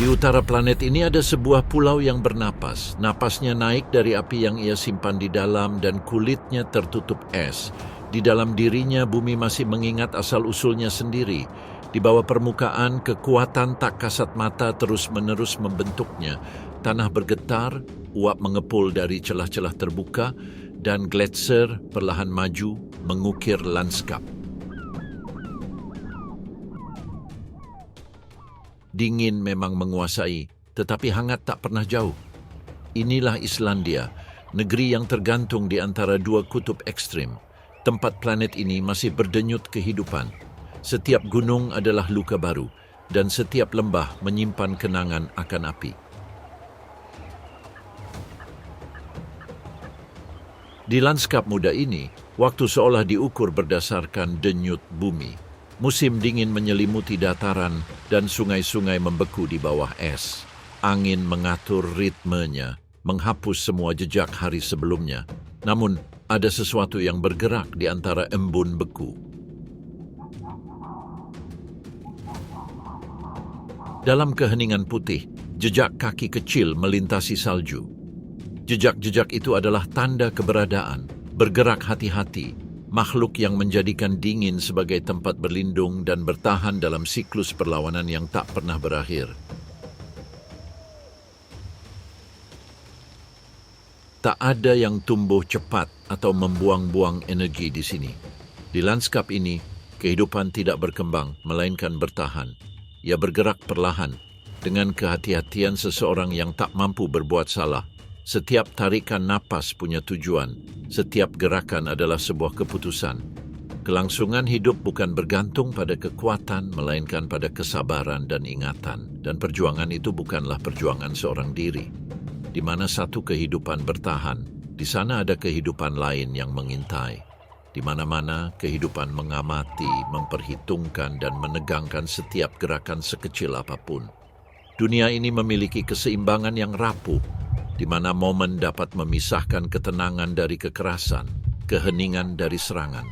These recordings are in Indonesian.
Di utara planet ini ada sebuah pulau yang bernapas. Napasnya naik dari api yang ia simpan di dalam dan kulitnya tertutup es. Di dalam dirinya bumi masih mengingat asal-usulnya sendiri. Di bawah permukaan, kekuatan tak kasat mata terus-menerus membentuknya. Tanah bergetar, uap mengepul dari celah-celah terbuka, dan gletser perlahan maju mengukir lanskap. Dingin memang menguasai, tetapi hangat tak pernah jauh. Inilah Islandia, negeri yang tergantung di antara dua kutub ekstrim. Tempat planet ini masih berdenyut kehidupan. Setiap gunung adalah luka baru, dan setiap lembah menyimpan kenangan akan api. Di lanskap muda ini, waktu seolah diukur berdasarkan denyut bumi. Musim dingin menyelimuti dataran dan sungai-sungai membeku di bawah es. Angin mengatur ritmenya, menghapus semua jejak hari sebelumnya. Namun, ada sesuatu yang bergerak di antara embun beku. Dalam keheningan putih, jejak kaki kecil melintasi salju. Jejak-jejak itu adalah tanda keberadaan, bergerak hati-hati, makhluk yang menjadikan dingin sebagai tempat berlindung dan bertahan dalam siklus perlawanan yang tak pernah berakhir. Tak ada yang tumbuh cepat atau membuang-buang energi di sini. Di lanskap ini, kehidupan tidak berkembang, melainkan bertahan. Ia bergerak perlahan, dengan kehati-hatian seseorang yang tak mampu berbuat salah. Setiap tarikan napas punya tujuan, setiap gerakan adalah sebuah keputusan. Kelangsungan hidup bukan bergantung pada kekuatan, melainkan pada kesabaran dan ingatan. Dan perjuangan itu bukanlah perjuangan seorang diri. Di mana satu kehidupan bertahan, di sana ada kehidupan lain yang mengintai. Di mana-mana kehidupan mengamati, memperhitungkan, dan menegangkan setiap gerakan sekecil apapun. Dunia ini memiliki keseimbangan yang rapuh, di mana momen dapat memisahkan ketenangan dari kekerasan, keheningan dari serangan.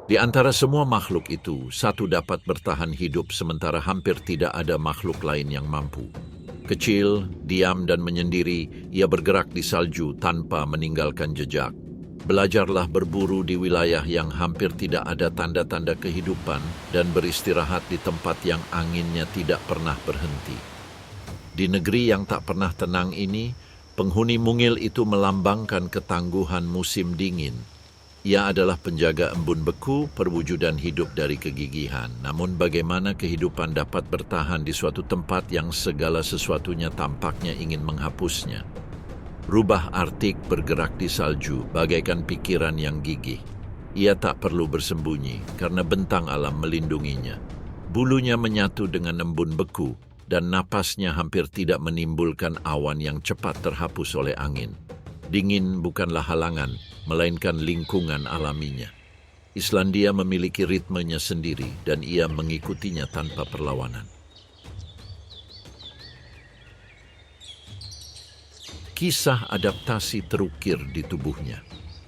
Di antara semua makhluk itu, satu dapat bertahan hidup sementara hampir tidak ada makhluk lain yang mampu. Kecil, diam dan menyendiri, ia bergerak di salju tanpa meninggalkan jejak. Belajarlah berburu di wilayah yang hampir tidak ada tanda-tanda kehidupan dan beristirahat di tempat yang anginnya tidak pernah berhenti. Di negeri yang tak pernah tenang ini, penghuni mungil itu melambangkan ketangguhan musim dingin. Ia adalah penjaga embun beku, perwujudan hidup dari kegigihan. Namun bagaimana kehidupan dapat bertahan di suatu tempat yang segala sesuatunya tampaknya ingin menghapusnya? Rubah Arktik bergerak di salju bagaikan pikiran yang gigih. Ia tak perlu bersembunyi karena bentang alam melindunginya. Bulunya menyatu dengan embun beku dan napasnya hampir tidak menimbulkan awan yang cepat terhapus oleh angin. Dingin bukanlah halangan, melainkan lingkungan alaminya. Islandia memiliki ritmenya sendiri dan ia mengikutinya tanpa perlawanan. Kisah adaptasi terukir di tubuhnya.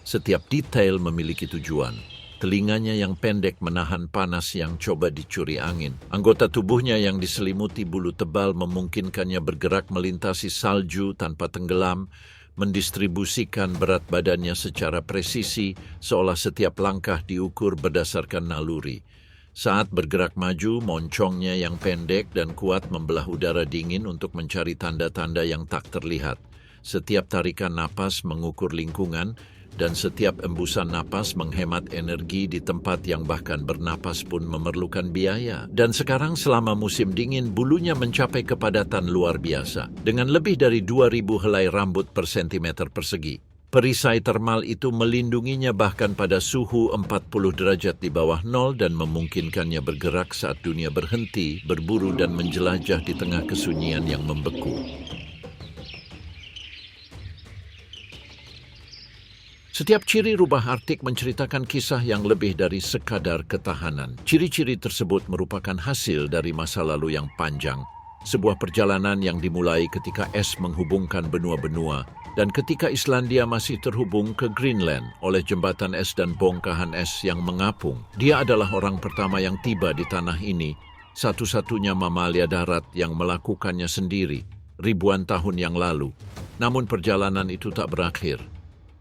Setiap detail memiliki tujuan. Telinganya yang pendek menahan panas yang coba dicuri angin. Anggota tubuhnya yang diselimuti bulu tebal memungkinkannya bergerak melintasi salju tanpa tenggelam, mendistribusikan berat badannya secara presisi, seolah setiap langkah diukur berdasarkan naluri. Saat bergerak maju, moncongnya yang pendek dan kuat membelah udara dingin untuk mencari tanda-tanda yang tak terlihat. Setiap tarikan napas mengukur lingkungan, dan setiap embusan napas menghemat energi di tempat yang bahkan bernapas pun memerlukan biaya. Dan sekarang selama musim dingin, bulunya mencapai kepadatan luar biasa, dengan lebih dari 2.000 helai rambut per sentimeter persegi. Perisai termal itu melindunginya bahkan pada suhu 40 derajat di bawah nol dan memungkinkannya bergerak saat dunia berhenti, berburu dan menjelajah di tengah kesunyian yang membeku. Setiap ciri rubah Arktik menceritakan kisah yang lebih dari sekadar ketahanan. Ciri-ciri tersebut merupakan hasil dari masa lalu yang panjang, sebuah perjalanan yang dimulai ketika es menghubungkan benua-benua Dan ketika Islandia masih terhubung ke Greenland oleh jembatan es dan bongkahan es yang mengapung, dia adalah orang pertama yang tiba di tanah ini, satu-satunya mamalia darat yang melakukannya sendiri ribuan tahun yang lalu. Namun perjalanan itu tak berakhir.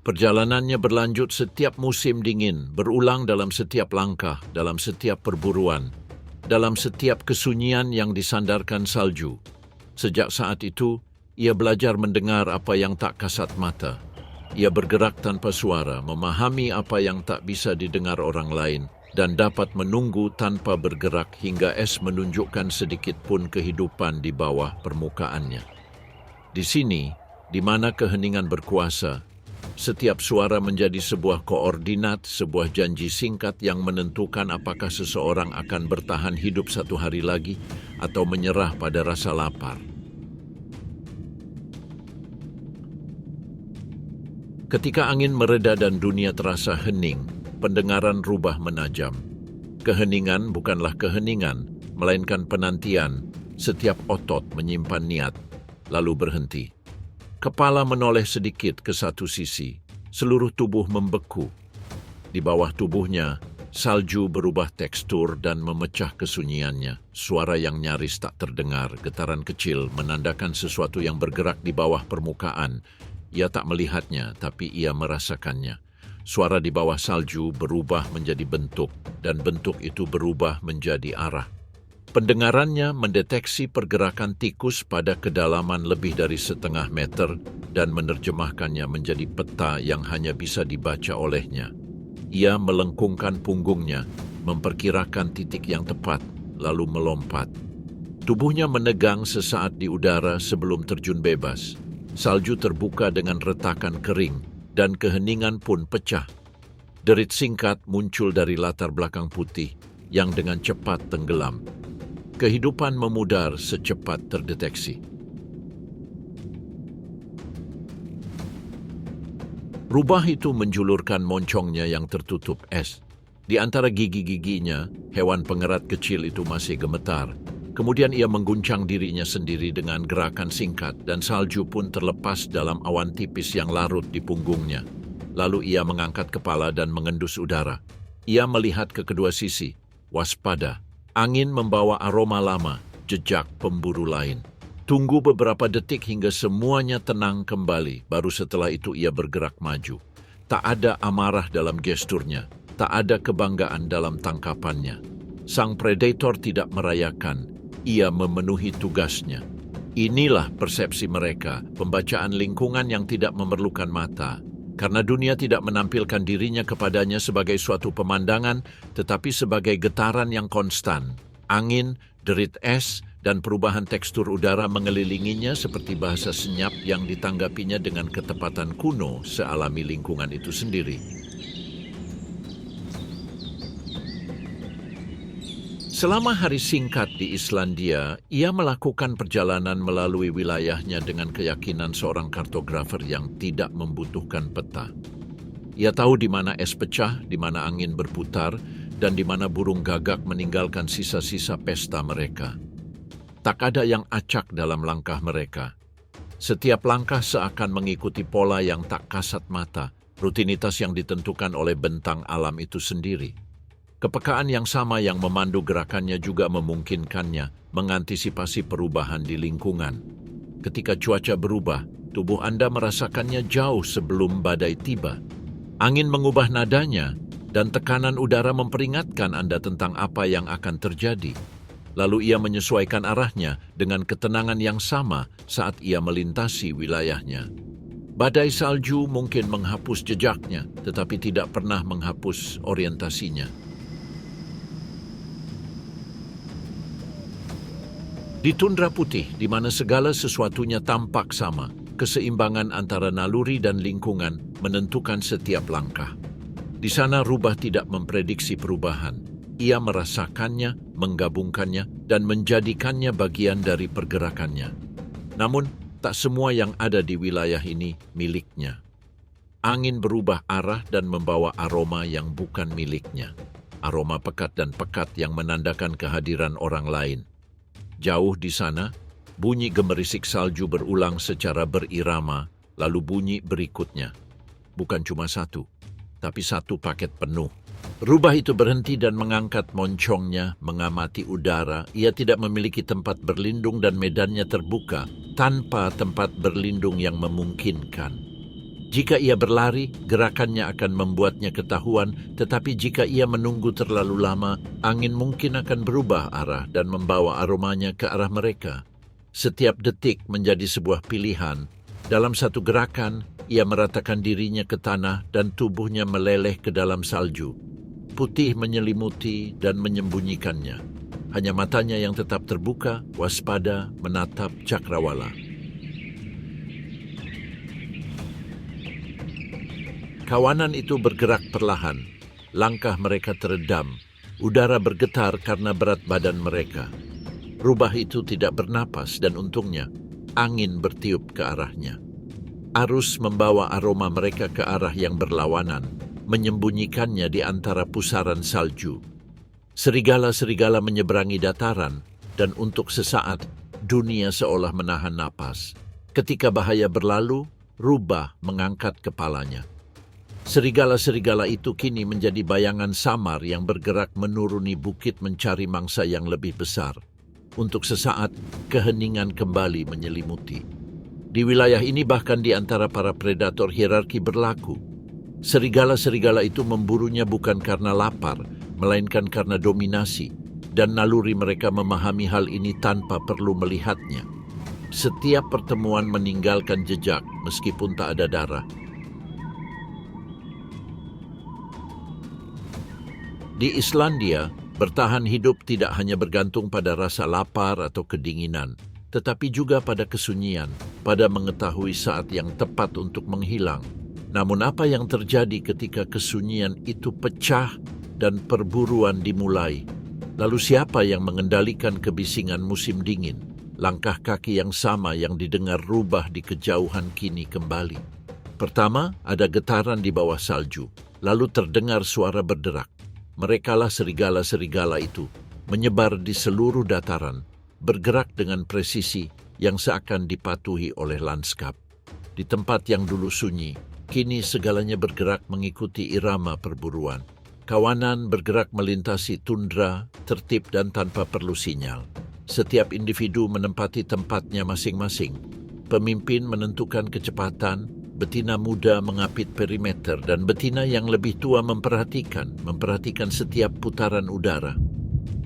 Perjalanannya berlanjut setiap musim dingin, berulang dalam setiap langkah, dalam setiap perburuan, dalam setiap kesunyian yang disandarkan salju. Sejak saat itu, ia belajar mendengar apa yang tak kasat mata. Ia bergerak tanpa suara, memahami apa yang tak bisa didengar orang lain, dan dapat menunggu tanpa bergerak hingga es menunjukkan sedikit pun kehidupan di bawah permukaannya. Di sini, di mana keheningan berkuasa, setiap suara menjadi sebuah koordinat, sebuah janji singkat yang menentukan apakah seseorang akan bertahan hidup satu hari lagi atau menyerah pada rasa lapar. Ketika angin mereda dan dunia terasa hening, pendengaran rubah menajam. Keheningan bukanlah keheningan, melainkan penantian. Setiap otot menyimpan niat, lalu berhenti. Kepala menoleh sedikit ke satu sisi, seluruh tubuh membeku. Di bawah tubuhnya, salju berubah tekstur dan memecah kesunyiannya. Suara yang nyaris tak terdengar, getaran kecil menandakan sesuatu yang bergerak di bawah permukaan. Ia tak melihatnya, tapi ia merasakannya. Suara di bawah salju berubah menjadi bentuk, dan bentuk itu berubah menjadi arah. Pendengarannya mendeteksi pergerakan tikus pada kedalaman lebih dari 0,5 meter dan menerjemahkannya menjadi peta yang hanya bisa dibaca olehnya. Ia melengkungkan punggungnya, memperkirakan titik yang tepat, lalu melompat. Tubuhnya menegang sesaat di udara sebelum terjun bebas. Salju terbuka dengan retakan kering, dan keheningan pun pecah. Derit singkat muncul dari latar belakang putih, yang dengan cepat tenggelam. Kehidupan memudar secepat terdeteksi. Rubah itu menjulurkan moncongnya yang tertutup es. Di antara gigi-giginya, hewan pengerat kecil itu masih gemetar. Kemudian ia mengguncang dirinya sendiri dengan gerakan singkat dan salju pun terlepas dalam awan tipis yang larut di punggungnya. Lalu ia mengangkat kepala dan mengendus udara. Ia melihat ke kedua sisi, waspada. Angin membawa aroma lama, jejak pemburu lain. Tunggu beberapa detik hingga semuanya tenang kembali, baru setelah itu ia bergerak maju. Tak ada amarah dalam gesturnya, tak ada kebanggaan dalam tangkapannya. Sang predator tidak merayakan, ia memenuhi tugasnya. Inilah persepsi mereka, pembacaan lingkungan yang tidak memerlukan mata. Karena dunia tidak menampilkan dirinya kepadanya sebagai suatu pemandangan, tetapi sebagai getaran yang konstan. Angin, derit es, dan perubahan tekstur udara mengelilinginya seperti bahasa senyap yang ditanggapinya dengan ketepatan kuno sealami lingkungan itu sendiri. Selama hari singkat di Islandia, ia melakukan perjalanan melalui wilayahnya dengan keyakinan seorang kartografer yang tidak membutuhkan peta. Ia tahu di mana es pecah, di mana angin berputar, dan di mana burung gagak meninggalkan sisa-sisa pesta mereka. Tak ada yang acak dalam langkah mereka. Setiap langkah seakan mengikuti pola yang tak kasat mata, rutinitas yang ditentukan oleh bentang alam itu sendiri. Kepekaan yang sama yang memandu gerakannya juga memungkinkannya mengantisipasi perubahan di lingkungan. Ketika cuaca berubah, tubuh Anda merasakannya jauh sebelum badai tiba. Angin mengubah nadanya, dan tekanan udara memperingatkan Anda tentang apa yang akan terjadi. Lalu ia menyesuaikan arahnya dengan ketenangan yang sama saat ia melintasi wilayahnya. Badai salju mungkin menghapus jejaknya, tetapi tidak pernah menghapus orientasinya. Di tundra putih, di mana segala sesuatunya tampak sama, keseimbangan antara naluri dan lingkungan menentukan setiap langkah. Di sana rubah tidak memprediksi perubahan. Ia merasakannya, menggabungkannya, dan menjadikannya bagian dari pergerakannya. Namun, tak semua yang ada di wilayah ini miliknya. Angin berubah arah dan membawa aroma yang bukan miliknya. Aroma pekat dan pekat yang menandakan kehadiran orang lain. Jauh di sana, bunyi gemerisik salju berulang secara berirama, Lalu bunyi berikutnya. Bukan cuma satu, tapi satu paket penuh. Rubah itu berhenti dan mengangkat moncongnya, mengamati udara. Ia tidak memiliki tempat berlindung dan medannya terbuka, tanpa tempat berlindung yang memungkinkan. Jika ia berlari, gerakannya akan membuatnya ketahuan, tetapi jika ia menunggu terlalu lama, angin mungkin akan berubah arah dan membawa aromanya ke arah mereka. Setiap detik menjadi sebuah pilihan. Dalam satu gerakan, ia meratakan dirinya ke tanah dan tubuhnya meleleh ke dalam salju. Putih menyelimuti dan menyembunyikannya. Hanya matanya yang tetap terbuka, waspada, menatap cakrawala. Kawanan itu bergerak perlahan. Langkah mereka teredam. Udara bergetar karena berat badan mereka. Rubah itu tidak bernapas dan untungnya, angin bertiup ke arahnya. Arus membawa aroma mereka ke arah yang berlawanan, menyembunyikannya di antara pusaran salju. Serigala-serigala menyeberangi dataran, dan untuk sesaat, dunia seolah menahan napas. Ketika bahaya berlalu, Rubah mengangkat kepalanya. Serigala-serigala itu kini menjadi bayangan samar yang bergerak menuruni bukit mencari mangsa yang lebih besar. Untuk sesaat, keheningan kembali menyelimuti. Di wilayah ini bahkan di antara para predator hierarki berlaku. Serigala-serigala itu memburunya bukan karena lapar, melainkan karena dominasi, dan naluri mereka memahami hal ini tanpa perlu melihatnya. Setiap pertemuan meninggalkan jejak meskipun tak ada darah. Di Islandia, bertahan hidup tidak hanya bergantung pada rasa lapar atau kedinginan, tetapi juga pada kesunyian, pada mengetahui saat yang tepat untuk menghilang. Namun apa yang terjadi ketika kesunyian itu pecah dan perburuan dimulai? Lalu siapa yang mengendalikan kebisingan musim dingin? Langkah kaki yang sama yang didengar Rubah di kejauhan kini kembali. Pertama, ada getaran di bawah salju, lalu terdengar suara berderak. Merekalah serigala-serigala itu, menyebar di seluruh dataran, bergerak dengan presisi yang seakan dipatuhi oleh lanskap. Di tempat yang dulu sunyi, kini segalanya bergerak mengikuti irama perburuan. Kawanan bergerak melintasi tundra, tertib dan tanpa perlu sinyal. Setiap individu menempati tempatnya masing-masing. Pemimpin menentukan kecepatan, betina muda mengapit perimeter, dan betina yang lebih tua memperhatikan setiap putaran udara.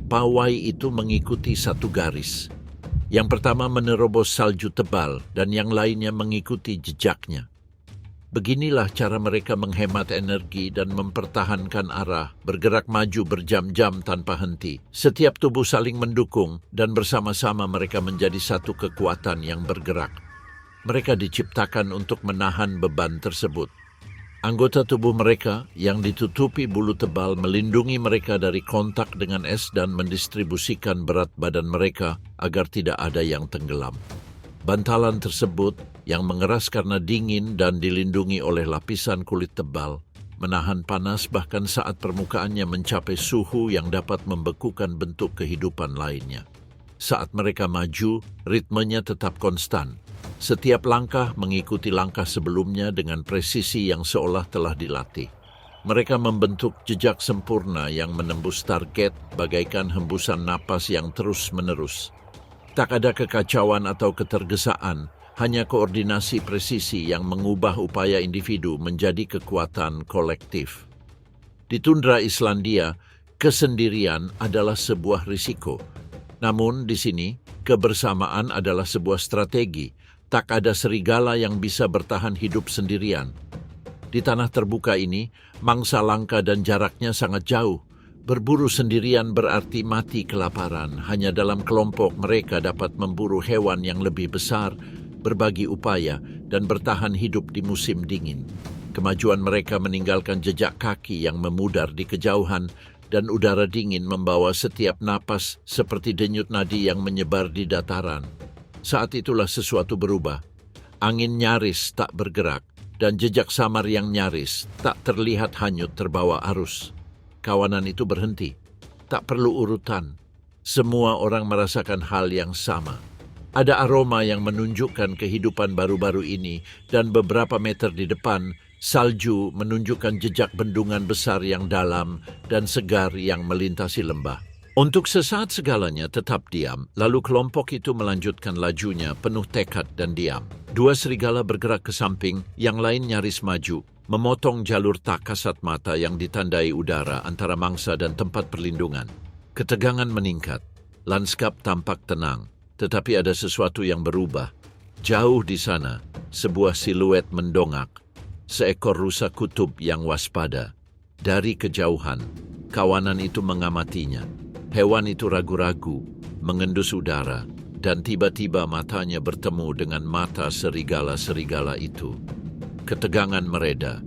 Pawai itu mengikuti satu garis. Yang pertama menerobos salju tebal dan yang lainnya mengikuti jejaknya. Beginilah cara mereka menghemat energi dan mempertahankan arah, bergerak maju berjam-jam tanpa henti. Setiap tubuh saling mendukung dan bersama-sama mereka menjadi satu kekuatan yang bergerak. Mereka diciptakan untuk menahan beban tersebut. Anggota tubuh mereka yang ditutupi bulu tebal melindungi mereka dari kontak dengan es dan mendistribusikan berat badan mereka agar tidak ada yang tenggelam. Bantalan tersebut yang mengeras karena dingin dan dilindungi oleh lapisan kulit tebal, menahan panas bahkan saat permukaannya mencapai suhu yang dapat membekukan bentuk kehidupan lainnya. Saat mereka maju, ritmenya tetap konstan. Setiap langkah mengikuti langkah sebelumnya dengan presisi yang seolah telah dilatih. Mereka membentuk jejak sempurna yang menembus target bagaikan hembusan napas yang terus-menerus. Tak ada kekacauan atau ketergesaan, hanya koordinasi presisi yang mengubah upaya individu menjadi kekuatan kolektif. Di tundra Islandia, kesendirian adalah sebuah risiko. Namun di sini, kebersamaan adalah sebuah strategi. Tak ada serigala yang bisa bertahan hidup sendirian. Di tanah terbuka ini, mangsa langka dan jaraknya sangat jauh. Berburu sendirian berarti mati kelaparan. Hanya dalam kelompok mereka dapat memburu hewan yang lebih besar, berbagi upaya, dan bertahan hidup di musim dingin. Kemajuan mereka meninggalkan jejak kaki yang memudar di kejauhan, dan udara dingin membawa setiap napas seperti denyut nadi yang menyebar di dataran. Saat itulah sesuatu berubah. Angin nyaris tak bergerak, dan jejak samar yang nyaris tak terlihat hanyut terbawa arus. Kawanan itu berhenti. Tak perlu urutan. Semua orang merasakan hal yang sama. Ada aroma yang menunjukkan kehidupan baru-baru ini, dan beberapa meter di depan, salju menunjukkan jejak bendungan besar yang dalam dan segar yang melintasi lembah. Untuk sesaat segalanya tetap diam, lalu kelompok itu melanjutkan lajunya penuh tekad dan diam. Dua serigala bergerak ke samping, yang lain nyaris maju, memotong jalur tak kasat mata yang ditandai udara antara mangsa dan tempat perlindungan. Ketegangan meningkat, lanskap tampak tenang, tetapi ada sesuatu yang berubah. Jauh di sana, sebuah siluet mendongak, seekor rusa kutub yang waspada. Dari kejauhan, kawanan itu mengamatinya. Hewan itu ragu-ragu, mengendus udara, dan tiba-tiba matanya bertemu dengan mata serigala-serigala itu. Ketegangan mereda.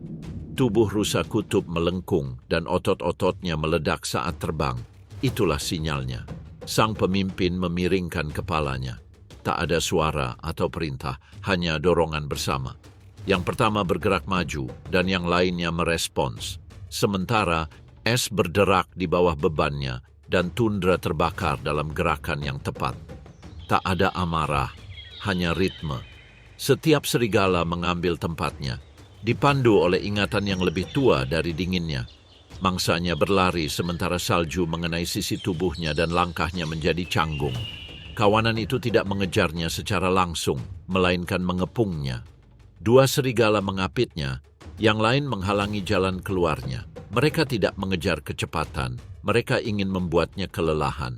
Tubuh rusa kutub melengkung dan otot-ototnya meledak saat terbang. Itulah sinyalnya. Sang pemimpin memiringkan kepalanya. Tak ada suara atau perintah, hanya dorongan bersama. Yang pertama bergerak maju dan yang lainnya merespons. Sementara es berderak di bawah bebannya dan tundra terbakar dalam gerakan yang tepat. Tak ada amarah, hanya ritme. Setiap serigala mengambil tempatnya, dipandu oleh ingatan yang lebih tua dari dinginnya. Mangsanya berlari sementara salju mengenai sisi tubuhnya dan langkahnya menjadi canggung. Kawanan itu tidak mengejarnya secara langsung, melainkan mengepungnya. Dua serigala mengapitnya, yang lain menghalangi jalan keluarnya. Mereka tidak mengejar kecepatan, mereka ingin membuatnya kelelahan.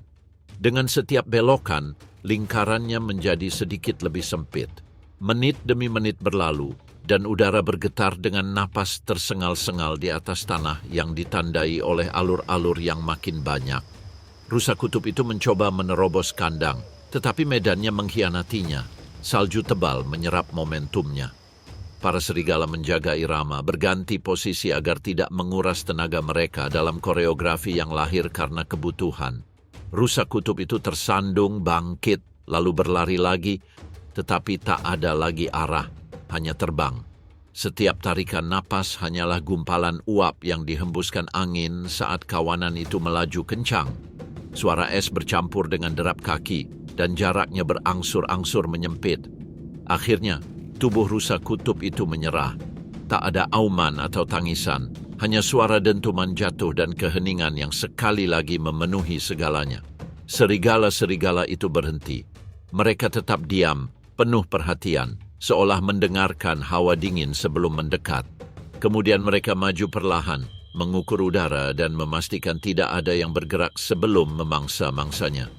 Dengan setiap belokan, lingkarannya menjadi sedikit lebih sempit. Menit demi menit berlalu, dan udara bergetar dengan napas tersengal-sengal di atas tanah yang ditandai oleh alur-alur yang makin banyak. Rusa kutub itu mencoba menerobos kandang, tetapi medannya mengkhianatinya. Salju tebal menyerap momentumnya. Para serigala menjaga irama, berganti posisi agar tidak menguras tenaga mereka dalam koreografi yang lahir karena kebutuhan. Rusa kutub itu tersandung, bangkit, lalu berlari lagi, tetapi tak ada lagi arah, hanya terbang. Setiap tarikan napas hanyalah gumpalan uap yang dihembuskan angin saat kawanan itu melaju kencang. Suara es bercampur dengan derap kaki, dan jaraknya berangsur-angsur menyempit. Akhirnya, tubuh rusa kutub itu menyerah. Tak ada auman atau tangisan, hanya suara dentuman jatuh dan keheningan yang sekali lagi memenuhi segalanya. Serigala-serigala itu berhenti. Mereka tetap diam, penuh perhatian, seolah mendengarkan hawa dingin sebelum mendekat. Kemudian mereka maju perlahan, mengukur udara dan memastikan tidak ada yang bergerak sebelum memangsa-mangsanya.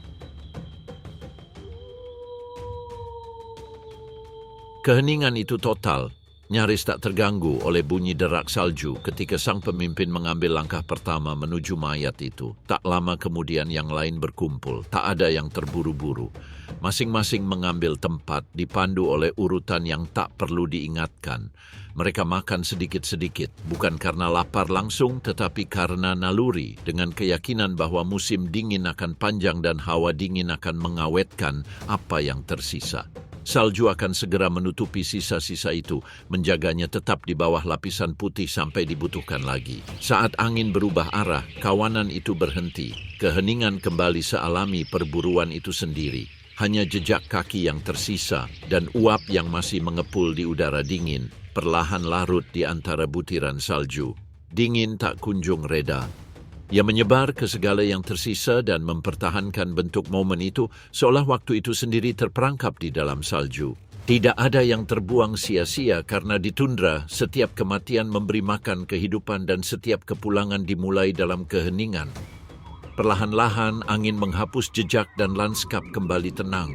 Keheningan itu total, nyaris tak terganggu oleh bunyi derak salju ketika sang pemimpin mengambil langkah pertama menuju mayat itu. Tak lama kemudian yang lain berkumpul, tak ada yang terburu-buru. Masing-masing mengambil tempat, dipandu oleh urutan yang tak perlu diingatkan. Mereka makan sedikit-sedikit, bukan karena lapar langsung, tetapi karena naluri, dengan keyakinan bahwa musim dingin akan panjang dan hawa dingin akan mengawetkan apa yang tersisa. Salju akan segera menutupi sisa-sisa itu, menjaganya tetap di bawah lapisan putih sampai dibutuhkan lagi. Saat angin berubah arah, kawanan itu berhenti. Keheningan kembali sealami perburuan itu sendiri. Hanya jejak kaki yang tersisa dan uap yang masih mengepul di udara dingin, perlahan larut di antara butiran salju. Dingin tak kunjung reda. Ia menyebar ke segala yang tersisa dan mempertahankan bentuk momen itu seolah waktu itu sendiri terperangkap di dalam salju. Tidak ada yang terbuang sia-sia karena di tundra setiap kematian memberi makan kehidupan dan setiap kepulangan dimulai dalam keheningan. Perlahan-lahan angin menghapus jejak dan lanskap kembali tenang.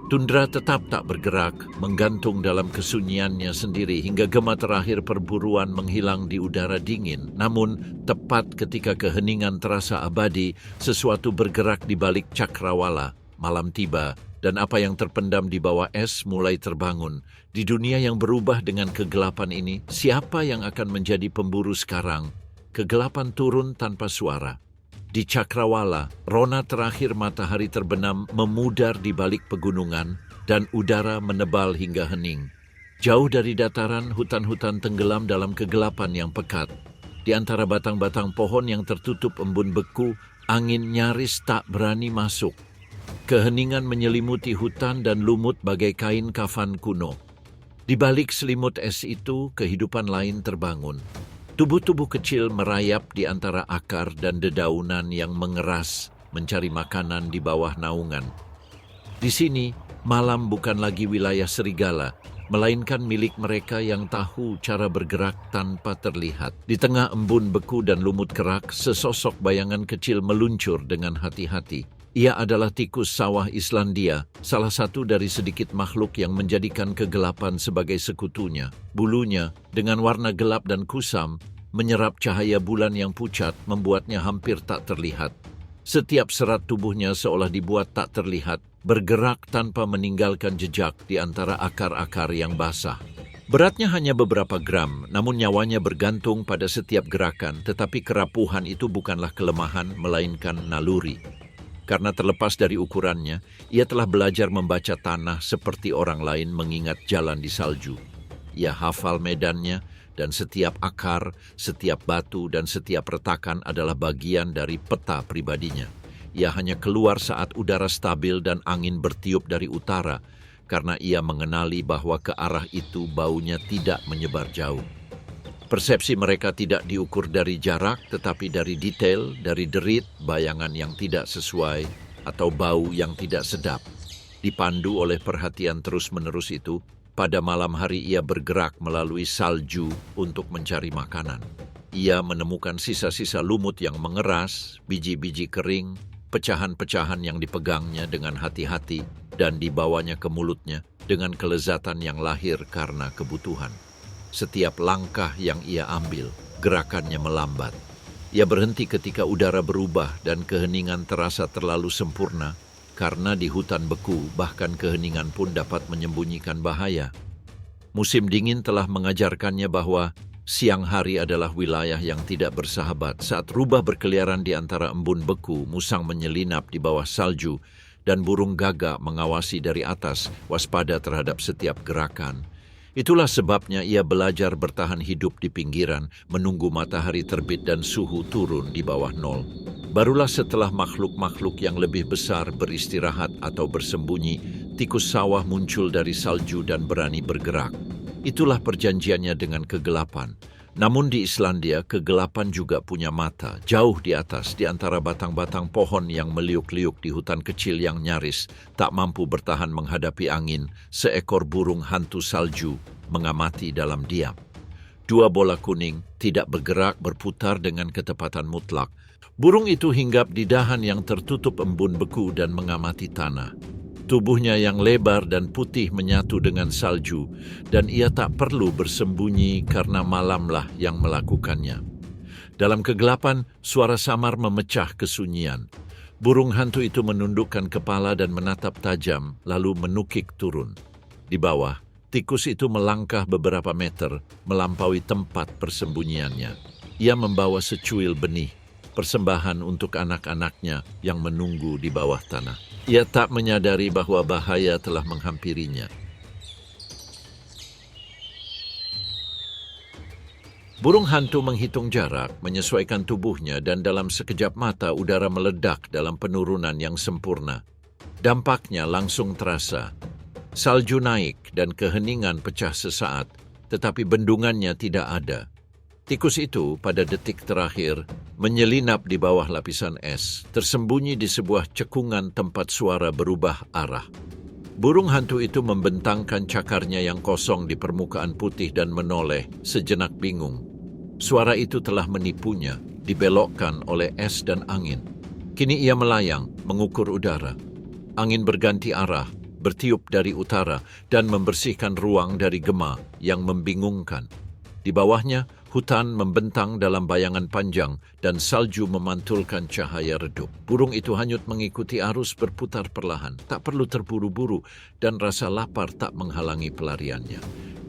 Tundra tetap tak bergerak, menggantung dalam kesunyiannya sendiri hingga gema terakhir perburuan menghilang di udara dingin. Namun, tepat ketika keheningan terasa abadi, sesuatu bergerak di balik cakrawala. Malam tiba, dan apa yang terpendam di bawah es mulai terbangun. Di dunia yang berubah dengan kegelapan ini, siapa yang akan menjadi pemburu sekarang? Kegelapan turun tanpa suara. Di cakrawala, rona terakhir matahari terbenam memudar di balik pegunungan dan udara menebal hingga hening. Jauh dari dataran, hutan-hutan tenggelam dalam kegelapan yang pekat. Di antara batang-batang pohon yang tertutup embun beku, angin nyaris tak berani masuk. Keheningan menyelimuti hutan dan lumut bagai kain kafan kuno. Di balik selimut es itu, kehidupan lain terbangun. Tubuh-tubuh kecil merayap di antara akar dan dedaunan yang mengeras, mencari makanan di bawah naungan. Di sini, malam bukan lagi wilayah serigala, melainkan milik mereka yang tahu cara bergerak tanpa terlihat. Di tengah embun beku dan lumut kerak, sesosok bayangan kecil meluncur dengan hati-hati. Ia adalah tikus sawah Islandia, salah satu dari sedikit makhluk yang menjadikan kegelapan sebagai sekutunya. Bulunya, dengan warna gelap dan kusam, menyerap cahaya bulan yang pucat, membuatnya hampir tak terlihat. Setiap serat tubuhnya seolah dibuat tak terlihat, bergerak tanpa meninggalkan jejak di antara akar-akar yang basah. Beratnya hanya beberapa gram, namun nyawanya bergantung pada setiap gerakan, tetapi kerapuhan itu bukanlah kelemahan, melainkan naluri. Karena terlepas dari ukurannya, ia telah belajar membaca tanah seperti orang lain mengingat jalan di salju. Ia hafal medannya, dan setiap akar, setiap batu, dan setiap retakan adalah bagian dari peta pribadinya. Ia hanya keluar saat udara stabil dan angin bertiup dari utara, karena ia mengenali bahwa ke arah itu baunya tidak menyebar jauh. Persepsi mereka tidak diukur dari jarak, tetapi dari detail, dari derit, bayangan yang tidak sesuai, atau bau yang tidak sedap. Dipandu oleh perhatian terus-menerus itu, pada malam hari ia bergerak melalui salju untuk mencari makanan. Ia menemukan sisa-sisa lumut yang mengeras, biji-biji kering, pecahan-pecahan yang dipegangnya dengan hati-hati, dan dibawanya ke mulutnya dengan kelezatan yang lahir karena kebutuhan. Setiap langkah yang ia ambil, gerakannya melambat. Ia berhenti ketika udara berubah dan keheningan terasa terlalu sempurna, karena di hutan beku bahkan keheningan pun dapat menyembunyikan bahaya. Musim dingin telah mengajarkannya bahwa siang hari adalah wilayah yang tidak bersahabat. Saat rubah berkeliaran di antara embun beku, musang menyelinap di bawah salju, dan burung gagak mengawasi dari atas, waspada terhadap setiap gerakan. Itulah sebabnya ia belajar bertahan hidup di pinggiran, menunggu matahari terbit dan suhu turun di bawah nol. Barulah setelah makhluk-makhluk yang lebih besar beristirahat atau bersembunyi, tikus sawah muncul dari salju dan berani bergerak. Itulah perjanjiannya dengan kegelapan. Namun di Islandia, kegelapan juga punya mata, jauh di atas, di antara batang-batang pohon yang meliuk-liuk di hutan kecil yang nyaris, tak mampu bertahan menghadapi angin, seekor burung hantu salju mengamati dalam diam. Dua bola kuning tidak bergerak berputar dengan ketepatan mutlak. Burung itu hinggap di dahan yang tertutup embun beku dan mengamati tanah. Tubuhnya yang lebar dan putih menyatu dengan salju, dan ia tak perlu bersembunyi karena malamlah yang melakukannya. Dalam kegelapan, suara samar memecah kesunyian. Burung hantu itu menundukkan kepala dan menatap tajam, lalu menukik turun. Di bawah, tikus itu melangkah beberapa meter, melampaui tempat persembunyiannya. Ia membawa secuil benih, persembahan untuk anak-anaknya yang menunggu di bawah tanah. Ia tak menyadari bahwa bahaya telah menghampirinya. Burung hantu menghitung jarak, menyesuaikan tubuhnya, dan dalam sekejap mata udara meledak dalam penurunan yang sempurna. Dampaknya langsung terasa. Salju naik dan keheningan pecah sesaat, tetapi bendungannya tidak ada. Tikus itu pada detik terakhir menyelinap di bawah lapisan es, tersembunyi di sebuah cekungan tempat suara berubah arah. Burung hantu itu membentangkan cakarnya yang kosong di permukaan putih dan menoleh, sejenak bingung. Suara itu telah menipunya, dibelokkan oleh es dan angin. Kini ia melayang, mengukur udara. Angin berganti arah, bertiup dari utara, dan membersihkan ruang dari gema yang membingungkan. Di bawahnya, hutan membentang dalam bayangan panjang dan salju memantulkan cahaya redup. Burung itu hanyut mengikuti arus berputar perlahan, tak perlu terburu-buru, dan rasa lapar tak menghalangi pelariannya.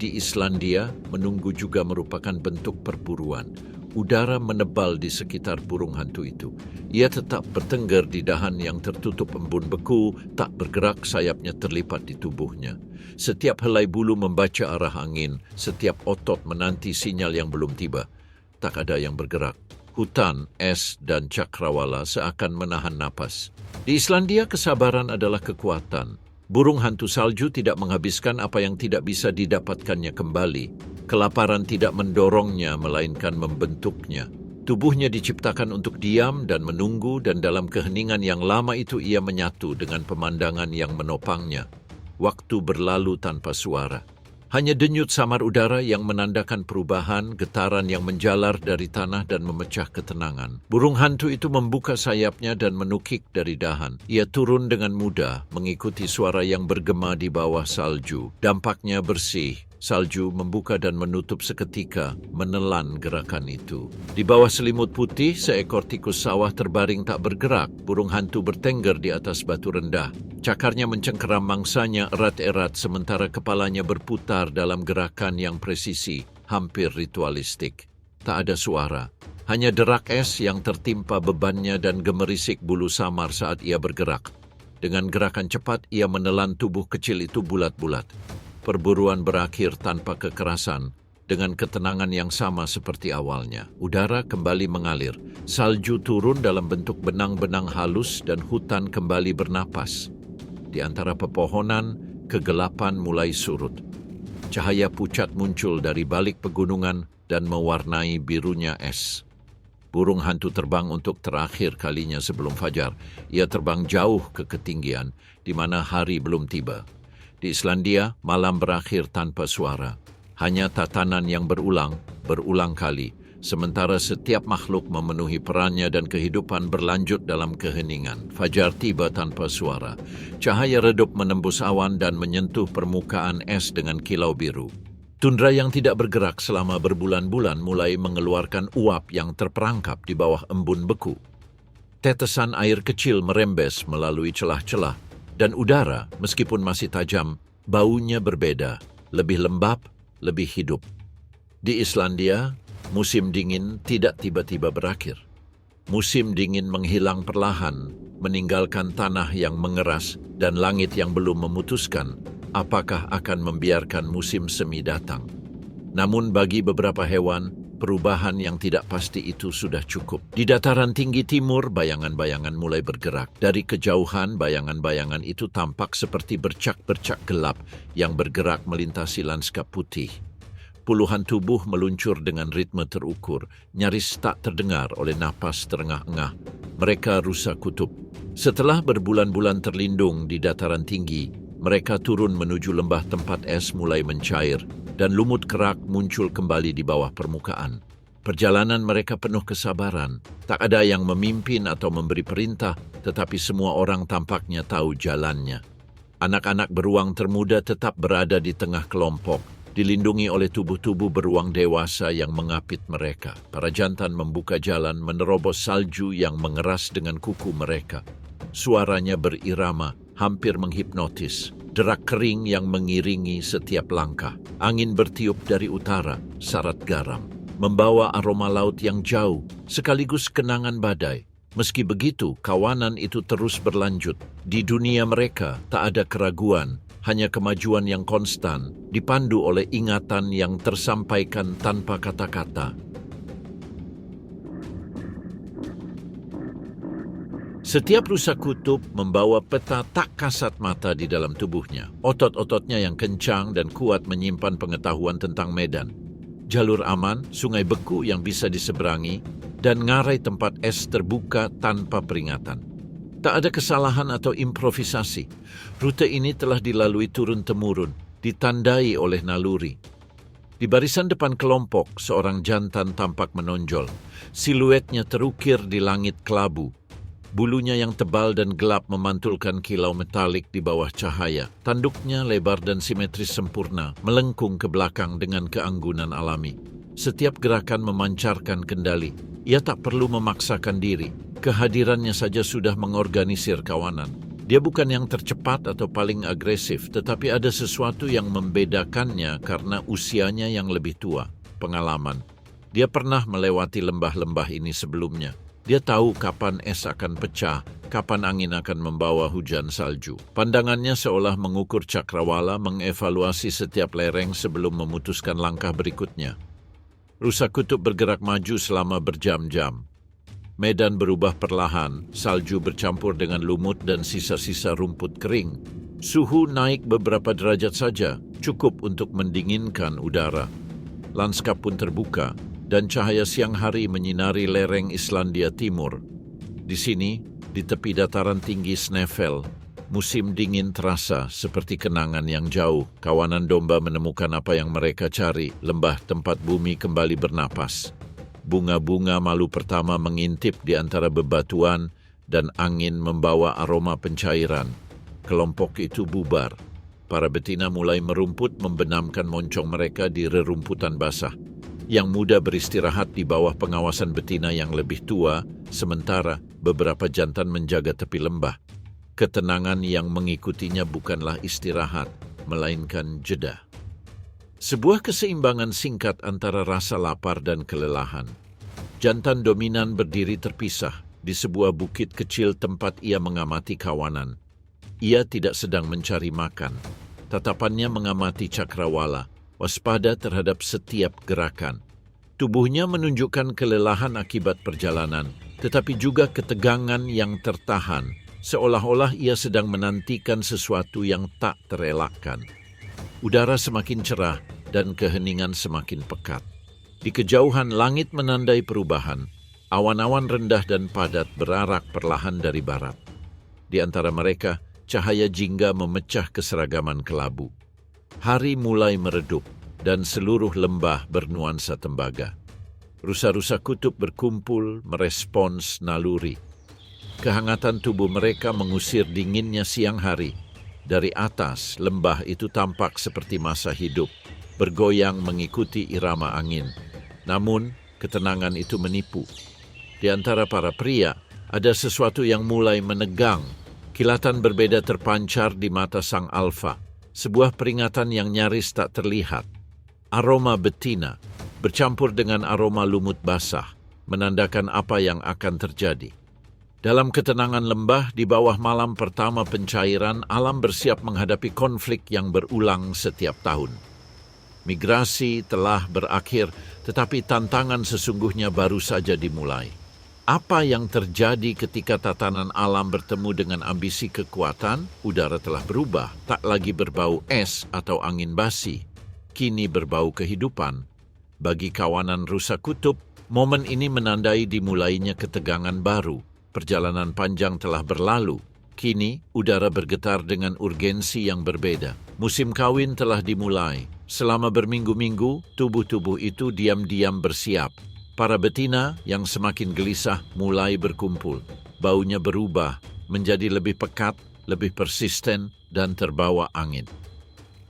Di Islandia, menunggu juga merupakan bentuk perburuan. Udara menebal di sekitar burung hantu itu. Ia tetap bertengger di dahan yang tertutup embun beku, tak bergerak, sayapnya terlipat di tubuhnya. Setiap helai bulu membaca arah angin, setiap otot menanti sinyal yang belum tiba. Tak ada yang bergerak. hutan, es, dan cakrawala seakan menahan napas. Di Islandia, kesabaran adalah kekuatan. Burung hantu salju tidak menghabiskan apa yang tidak bisa didapatkannya kembali. Kelaparan tidak mendorongnya, melainkan membentuknya. Tubuhnya diciptakan untuk diam dan menunggu, dan dalam keheningan yang lama itu ia menyatu dengan pemandangan yang menopangnya. Waktu berlalu tanpa suara. Hanya denyut samar udara yang menandakan perubahan, getaran yang menjalar dari tanah dan memecah ketenangan. Burung hantu itu membuka sayapnya dan menukik dari dahan. Ia turun dengan mudah, mengikuti suara yang bergema di bawah salju. Dampaknya bersih. Salju membuka dan menutup seketika, menelan gerakan itu. Di bawah selimut putih, seekor tikus sawah terbaring tak bergerak. Burung hantu bertengger di atas batu rendah. Cakarnya mencengkeram mangsanya erat-erat, sementara kepalanya berputar dalam gerakan yang presisi, hampir ritualistik. Tak ada suara, hanya derak es yang tertimpa bebannya dan gemerisik bulu samar saat ia bergerak. Dengan gerakan cepat, ia menelan tubuh kecil itu bulat-bulat. Perburuan berakhir tanpa kekerasan, dengan ketenangan yang sama seperti awalnya. Udara kembali mengalir, salju turun dalam bentuk benang-benang halus dan hutan kembali bernapas. Di antara pepohonan, kegelapan mulai surut. Cahaya pucat muncul dari balik pegunungan dan mewarnai birunya es. Burung hantu terbang untuk terakhir kalinya sebelum fajar. Ia terbang jauh ke ketinggian, di mana hari belum tiba. Di Islandia, malam berakhir tanpa suara. Hanya tatanan yang berulang kali, sementara setiap makhluk memenuhi perannya dan kehidupan berlanjut dalam keheningan. Fajar tiba tanpa suara. Cahaya redup menembus awan dan menyentuh permukaan es dengan kilau biru. Tundra yang tidak bergerak selama berbulan-bulan mulai mengeluarkan uap yang terperangkap di bawah embun beku. Tetesan air kecil merembes melalui celah-celah, dan udara, meskipun masih tajam, baunya berbeda, lebih lembab, lebih hidup. Di Islandia, musim dingin tidak tiba-tiba berakhir. Musim dingin menghilang perlahan, meninggalkan tanah yang mengeras dan langit yang belum memutuskan apakah akan membiarkan musim semi datang. Namun bagi beberapa hewan, perubahan yang tidak pasti itu sudah cukup. Di dataran tinggi timur, bayangan-bayangan mulai bergerak. Dari kejauhan, bayangan-bayangan itu tampak seperti bercak-bercak gelap yang bergerak melintasi lanskap putih. Puluhan tubuh meluncur dengan ritme terukur, nyaris tak terdengar oleh napas terengah-engah. Mereka rusa kutub. Setelah berbulan-bulan terlindung di dataran tinggi, mereka turun menuju lembah tempat es mulai mencair, dan lumut kerak muncul kembali di bawah permukaan. Perjalanan mereka penuh kesabaran. Tak ada yang memimpin atau memberi perintah, tetapi semua orang tampaknya tahu jalannya. Anak-anak beruang termuda tetap berada di tengah kelompok, dilindungi oleh tubuh-tubuh beruang dewasa yang mengapit mereka. Para jantan membuka jalan menerobos salju yang mengeras dengan kuku mereka. Suaranya berirama, hampir menghipnotis. Derak kering yang mengiringi setiap langkah. Angin bertiup dari utara, syarat garam, membawa aroma laut yang jauh, sekaligus kenangan badai. Meski begitu, kawanan itu terus berlanjut. Di dunia mereka tak ada keraguan, hanya kemajuan yang konstan, dipandu oleh ingatan yang tersampaikan tanpa kata-kata. Setiap rusa kutub membawa peta tak kasat mata di dalam tubuhnya. Otot-ototnya yang kencang dan kuat menyimpan pengetahuan tentang medan. Jalur aman, sungai beku yang bisa diseberangi, dan ngarai tempat es terbuka tanpa peringatan. Tak ada kesalahan atau improvisasi. Rute ini telah dilalui turun-temurun, ditandai oleh naluri. Di barisan depan kelompok, seorang jantan tampak menonjol. Siluetnya terukir di langit kelabu. Bulunya yang tebal dan gelap memantulkan kilau metalik di bawah cahaya. Tanduknya lebar dan simetris sempurna, melengkung ke belakang dengan keanggunan alami. Setiap gerakan memancarkan kendali. Ia tak perlu memaksakan diri. Kehadirannya saja sudah mengorganisir kawanan. Dia bukan yang tercepat atau paling agresif, tetapi ada sesuatu yang membedakannya karena usianya yang lebih tua, pengalaman. Dia pernah melewati lembah-lembah ini sebelumnya. Dia tahu kapan es akan pecah, kapan angin akan membawa hujan salju. Pandangannya seolah mengukur cakrawala, mengevaluasi setiap lereng sebelum memutuskan langkah berikutnya. Rusa kutub bergerak maju selama berjam-jam. Medan berubah perlahan, salju bercampur dengan lumut dan sisa-sisa rumput kering. Suhu naik beberapa derajat saja, cukup untuk mendinginkan udara. Lanskap pun terbuka, dan cahaya siang hari menyinari lereng Islandia Timur. Di sini, di tepi dataran tinggi Snæfell, musim dingin terasa seperti kenangan yang jauh. Kawanan domba menemukan apa yang mereka cari, lembah tempat bumi kembali bernapas. Bunga-bunga malu pertama mengintip di antara bebatuan dan angin membawa aroma pencairan. Kelompok itu bubar. Para betina mulai merumput membenamkan moncong mereka di rerumputan basah. Yang muda beristirahat di bawah pengawasan betina yang lebih tua, sementara beberapa jantan menjaga tepi lembah. Ketenangan yang mengikutinya bukanlah istirahat, melainkan jeda. Sebuah keseimbangan singkat antara rasa lapar dan kelelahan. Jantan dominan berdiri terpisah di sebuah bukit kecil tempat ia mengamati kawanan. Ia tidak sedang mencari makan. Tatapannya mengamati cakrawala, waspada terhadap setiap gerakan. Tubuhnya menunjukkan kelelahan akibat perjalanan, tetapi juga ketegangan yang tertahan, seolah-olah ia sedang menantikan sesuatu yang tak terelakkan. Udara semakin cerah dan keheningan semakin pekat. Di kejauhan langit menandai perubahan. Awan-awan rendah dan padat berarak perlahan dari barat. Di antara mereka, cahaya jingga memecah keseragaman kelabu. Hari mulai meredup dan seluruh lembah bernuansa tembaga. Rusa-rusa kutub berkumpul merespons naluri. Kehangatan tubuh mereka mengusir dinginnya siang hari. Dari atas, lembah itu tampak seperti masa hidup, bergoyang mengikuti irama angin. Namun, ketenangan itu menipu. Di antara para pria, ada sesuatu yang mulai menegang. Kilatan berbeda terpancar di mata sang alfa, sebuah peringatan yang nyaris tak terlihat. Aroma betina bercampur dengan aroma lumut basah, menandakan apa yang akan terjadi. Dalam ketenangan lembah di bawah malam pertama pencairan, alam bersiap menghadapi konflik yang berulang setiap tahun. Migrasi telah berakhir, tetapi tantangan sesungguhnya baru saja dimulai. Apa yang terjadi ketika tatanan alam bertemu dengan ambisi kekuatan? Udara telah berubah, tak lagi berbau es atau angin basi. Kini berbau kehidupan. Bagi kawanan rusa kutub, momen ini menandai dimulainya ketegangan baru. Perjalanan panjang telah berlalu. Kini, udara bergetar dengan urgensi yang berbeda. Musim kawin telah dimulai. Selama berminggu-minggu, tubuh-tubuh itu diam-diam bersiap. Para betina yang semakin gelisah mulai berkumpul. Baunya berubah menjadi lebih pekat, lebih persisten, dan terbawa angin.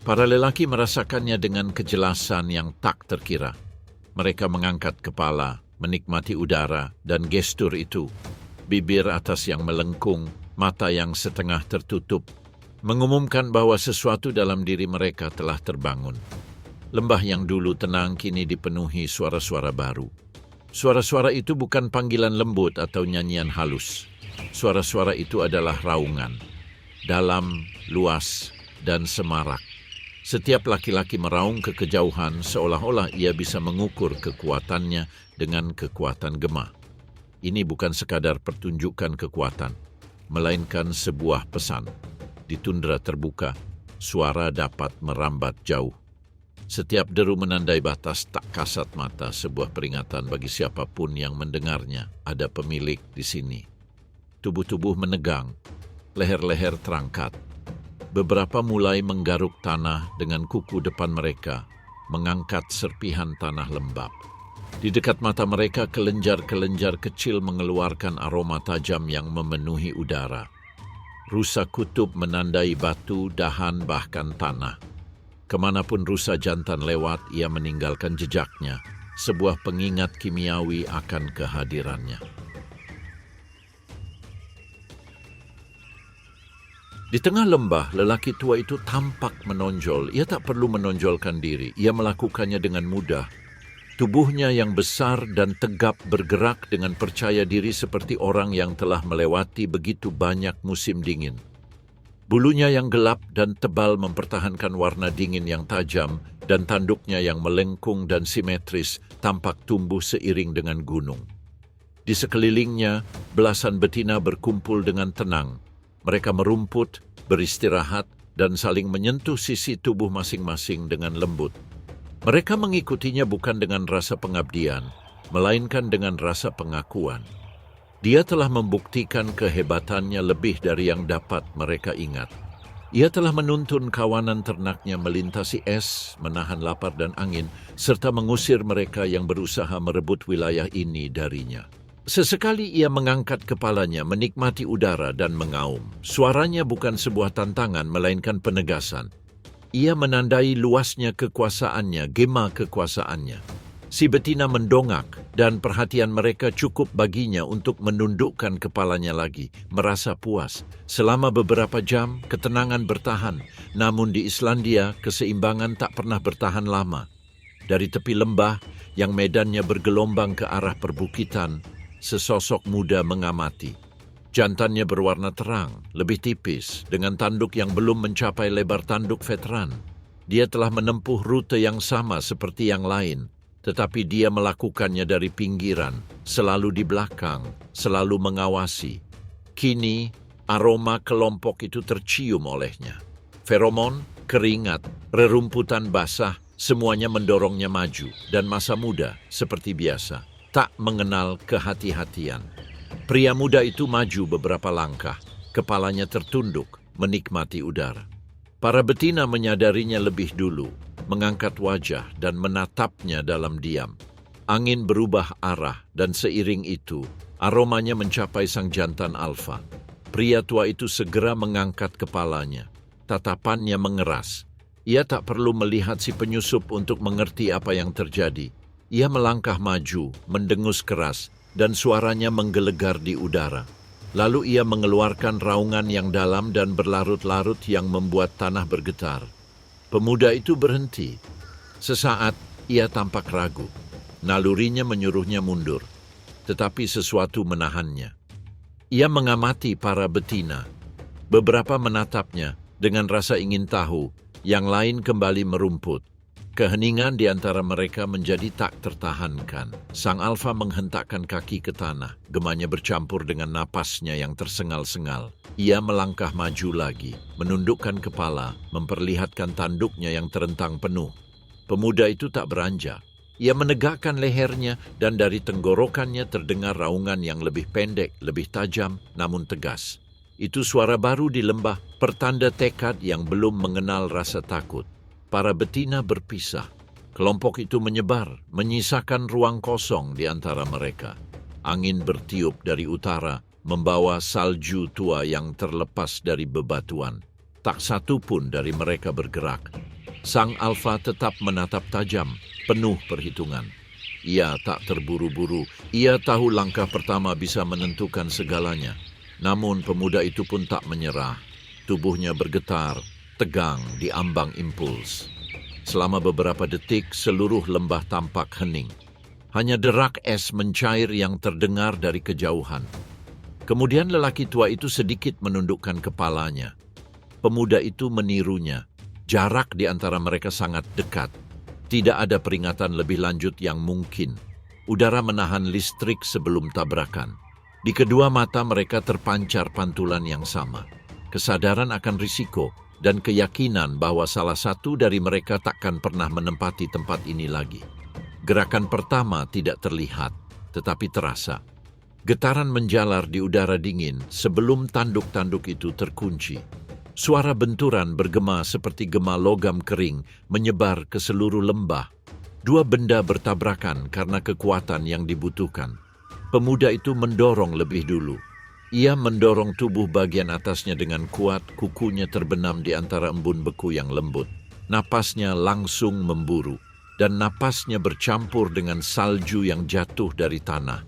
Para lelaki merasakannya dengan kejelasan yang tak terkira. Mereka mengangkat kepala, menikmati udara, dan gestur itu. Bibir atas yang melengkung, mata yang setengah tertutup, mengumumkan bahwa sesuatu dalam diri mereka telah terbangun. Lembah yang dulu tenang kini dipenuhi suara-suara baru. Suara-suara itu bukan panggilan lembut atau nyanyian halus. Suara-suara itu adalah raungan, dalam, luas, dan semarak. Setiap laki-laki meraung ke kejauhan seolah-olah ia bisa mengukur kekuatannya dengan kekuatan gema. Ini bukan sekadar pertunjukan kekuatan, melainkan sebuah pesan. Di tundra terbuka, suara dapat merambat jauh. Setiap deru menandai batas tak kasat mata, sebuah peringatan bagi siapapun yang mendengarnya. Ada pemilik di sini. Tubuh-tubuh menegang, leher-leher terangkat. Beberapa mulai menggaruk tanah dengan kuku depan mereka, mengangkat serpihan tanah lembab. Di dekat mata mereka, kelenjar-kelenjar kecil mengeluarkan aroma tajam yang memenuhi udara. Rusa kutub menandai batu, dahan, bahkan tanah. Kemanapun rusa jantan lewat, ia meninggalkan jejaknya, sebuah pengingat kimiawi akan kehadirannya. Di tengah lembah, lelaki tua itu tampak menonjol. Ia tak perlu menonjolkan diri, ia melakukannya dengan mudah. Tubuhnya yang besar dan tegap bergerak dengan percaya diri seperti orang yang telah melewati begitu banyak musim dingin. Bulunya yang gelap dan tebal mempertahankan warna dingin yang tajam, dan tanduknya yang melengkung dan simetris tampak tumbuh seiring dengan gunung. Di sekelilingnya, belasan betina berkumpul dengan tenang. Mereka merumput, beristirahat, dan saling menyentuh sisi tubuh masing-masing dengan lembut. Mereka mengikutinya bukan dengan rasa pengabdian, melainkan dengan rasa pengakuan. Dia telah membuktikan kehebatannya lebih dari yang dapat mereka ingat. Ia telah menuntun kawanan ternaknya melintasi es, menahan lapar dan angin, serta mengusir mereka yang berusaha merebut wilayah ini darinya. Sesekali ia mengangkat kepalanya, menikmati udara dan mengaum. Suaranya bukan sebuah tantangan, melainkan penegasan. Ia menandai luasnya kekuasaannya, gema kekuasaannya. Si betina mendongak, dan perhatian mereka cukup baginya untuk menundukkan kepalanya lagi, merasa puas. Selama beberapa jam, ketenangan bertahan. Namun di Islandia, keseimbangan tak pernah bertahan lama. Dari tepi lembah, yang medannya bergelombang ke arah perbukitan, sesosok muda mengamati. Jantannya berwarna terang, lebih tipis, dengan tanduk yang belum mencapai lebar tanduk veteran. Dia telah menempuh rute yang sama seperti yang lain, tetapi dia melakukannya dari pinggiran, selalu di belakang, selalu mengawasi. Kini, aroma kelompok itu tercium olehnya. Feromon, keringat, rerumputan basah, semuanya mendorongnya maju, dan masa muda, seperti biasa, tak mengenal kehati-hatian. Pria muda itu maju beberapa langkah, kepalanya tertunduk, menikmati udara. Para betina menyadarinya lebih dulu, mengangkat wajah dan menatapnya dalam diam. Angin berubah arah dan seiring itu, aromanya mencapai sang jantan alfa. Pria tua itu segera mengangkat kepalanya. Tatapannya mengeras. Ia tak perlu melihat si penyusup untuk mengerti apa yang terjadi. Ia melangkah maju, mendengus keras, dan suaranya menggelegar di udara. Lalu ia mengeluarkan raungan yang dalam dan berlarut-larut yang membuat tanah bergetar. Pemuda itu berhenti. Sesaat ia tampak ragu. Nalurinya menyuruhnya mundur, tetapi sesuatu menahannya. Ia mengamati para betina. Beberapa menatapnya dengan rasa ingin tahu, yang lain kembali merumput. Keheningan di antara mereka menjadi tak tertahankan. Sang alfa menghentakkan kaki ke tanah, gemanya bercampur dengan napasnya yang tersengal-sengal. Ia melangkah maju lagi, menundukkan kepala, memperlihatkan tanduknya yang terentang penuh. Pemuda itu tak beranjak. Ia menegakkan lehernya dan dari tenggorokannya terdengar raungan yang lebih pendek, lebih tajam, namun tegas. Itu suara baru di lembah, pertanda tekad yang belum mengenal rasa takut. Para betina berpisah. Kelompok itu menyebar, menyisakan ruang kosong di antara mereka. Angin bertiup dari utara, membawa salju tua yang terlepas dari bebatuan. Tak satu pun dari mereka bergerak. Sang alfa tetap menatap tajam, penuh perhitungan. Ia tak terburu-buru. Ia tahu langkah pertama bisa menentukan segalanya. Namun pemuda itu pun tak menyerah. Tubuhnya bergetar, tegang di ambang impuls. Selama beberapa detik, seluruh lembah tampak hening. Hanya derak es mencair yang terdengar dari kejauhan. Kemudian lelaki tua itu sedikit menundukkan kepalanya. Pemuda itu menirunya. Jarak di antara mereka sangat dekat. Tidak ada peringatan lebih lanjut yang mungkin. Udara menahan listrik sebelum tabrakan. Di kedua mata mereka terpancar pantulan yang sama. Kesadaran akan risiko dan keyakinan bahwa salah satu dari mereka takkan pernah menempati tempat ini lagi. Gerakan pertama tidak terlihat, tetapi terasa. Getaran menjalar di udara dingin sebelum tanduk-tanduk itu terkunci. Suara benturan bergema seperti gema logam kering menyebar ke seluruh lembah. Dua benda bertabrakan karena kekuatan yang dibutuhkan. Pemuda itu mendorong lebih dulu. Ia mendorong tubuh bagian atasnya dengan kuat, kukunya terbenam di antara embun beku yang lembut. Napasnya langsung memburu, dan napasnya bercampur dengan salju yang jatuh dari tanah.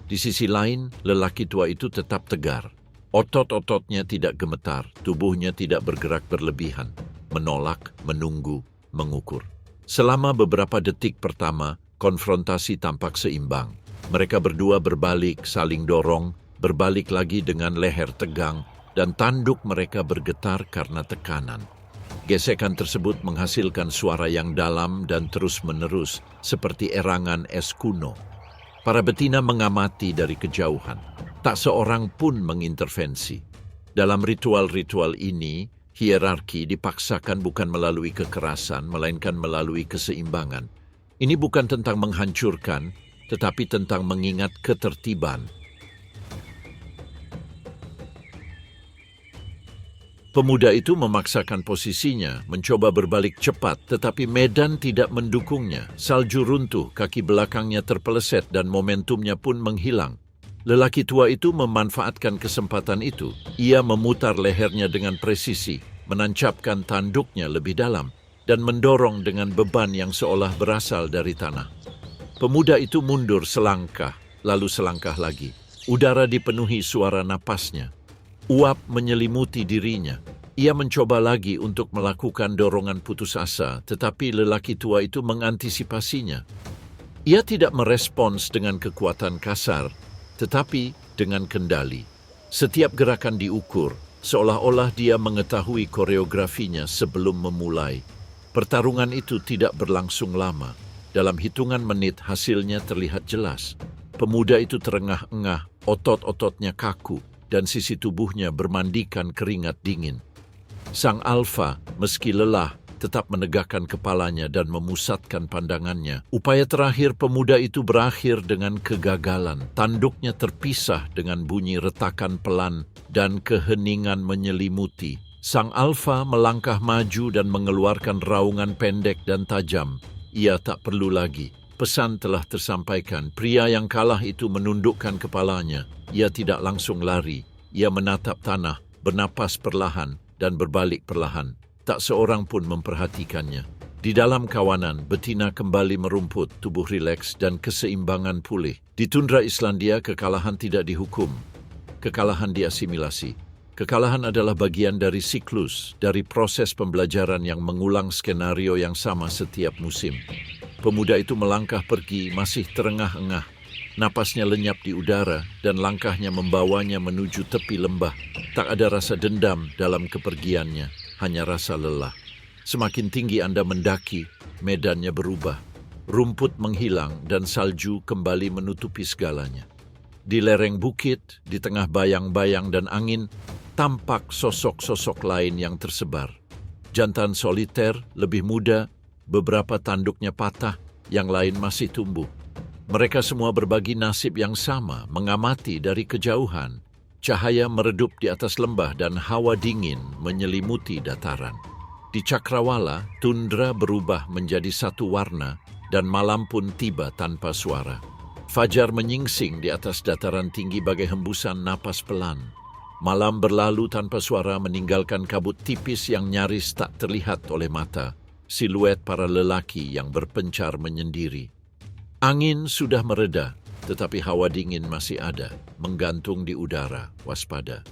Di sisi lain, lelaki tua itu tetap tegar. Otot-ototnya tidak gemetar, tubuhnya tidak bergerak berlebihan, menolak, menunggu, mengukur. Selama beberapa detik pertama, konfrontasi tampak seimbang. Mereka berdua berbalik, saling dorong, berbalik lagi dengan leher tegang, dan tanduk mereka bergetar karena tekanan. Gesekan tersebut menghasilkan suara yang dalam dan terus-menerus seperti erangan es kuno. Para betina mengamati dari kejauhan. Tak seorang pun mengintervensi. Dalam ritual-ritual ini, hierarki dipaksakan bukan melalui kekerasan, melainkan melalui keseimbangan. Ini bukan tentang menghancurkan, tetapi tentang mengingat ketertiban. Pemuda itu memaksakan posisinya, mencoba berbalik cepat, tetapi medan tidak mendukungnya. Salju runtuh, kaki belakangnya terpeleset dan momentumnya pun menghilang. Lelaki tua itu memanfaatkan kesempatan itu. Ia memutar lehernya dengan presisi, menancapkan tanduknya lebih dalam, dan mendorong dengan beban yang seolah berasal dari tanah. Pemuda itu mundur selangkah, lalu selangkah lagi. Udara dipenuhi suara napasnya. Uap menyelimuti dirinya. Ia mencoba lagi untuk melakukan dorongan putus asa, tetapi lelaki tua itu mengantisipasinya. Ia tidak merespons dengan kekuatan kasar, tetapi dengan kendali. Setiap gerakan diukur, seolah-olah dia mengetahui koreografinya sebelum memulai. Pertarungan itu tidak berlangsung lama. Dalam hitungan menit hasilnya terlihat jelas. Pemuda itu terengah-engah, otot-ototnya kaku, dan sisi tubuhnya bermandikan keringat dingin. Sang alfa, meski lelah, tetap menegakkan kepalanya dan memusatkan pandangannya. Upaya terakhir pemuda itu berakhir dengan kegagalan. Tanduknya terpisah dengan bunyi retakan pelan dan keheningan menyelimuti. Sang alfa melangkah maju dan mengeluarkan raungan pendek dan tajam. Ia tak perlu lagi. Pesan telah tersampaikan. Pria yang kalah itu menundukkan kepalanya. Ia tidak langsung lari. Ia menatap tanah, bernapas perlahan, dan berbalik perlahan. Tak seorang pun memperhatikannya. Di dalam kawanan, betina kembali merumput, tubuh rileks dan keseimbangan pulih. Di tundra Islandia, kekalahan tidak dihukum. Kekalahan diasimilasi. Kekalahan adalah bagian dari siklus, dari proses pembelajaran yang mengulang skenario yang sama setiap musim. Pemuda itu melangkah pergi, masih terengah-engah. Napasnya lenyap di udara dan langkahnya membawanya menuju tepi lembah. Tak ada rasa dendam dalam kepergiannya, hanya rasa lelah. Semakin tinggi Anda mendaki, medannya berubah. Rumput menghilang dan salju kembali menutupi segalanya. Di lereng bukit, di tengah bayang-bayang dan angin, tampak sosok-sosok lain yang tersebar. Jantan soliter, lebih muda, beberapa tanduknya patah, yang lain masih tumbuh. Mereka semua berbagi nasib yang sama, mengamati dari kejauhan. Cahaya meredup di atas lembah dan hawa dingin menyelimuti dataran. Di Cakrawala, tundra berubah menjadi satu warna dan malam pun tiba tanpa suara. Fajar menyingsing di atas dataran tinggi bagai hembusan napas pelan. Malam berlalu tanpa suara meninggalkan kabut tipis yang nyaris tak terlihat oleh mata. Siluet para lelaki yang berpencar menyendiri. Angin sudah mereda, tetapi hawa dingin masih ada, menggantung di udara, waspada.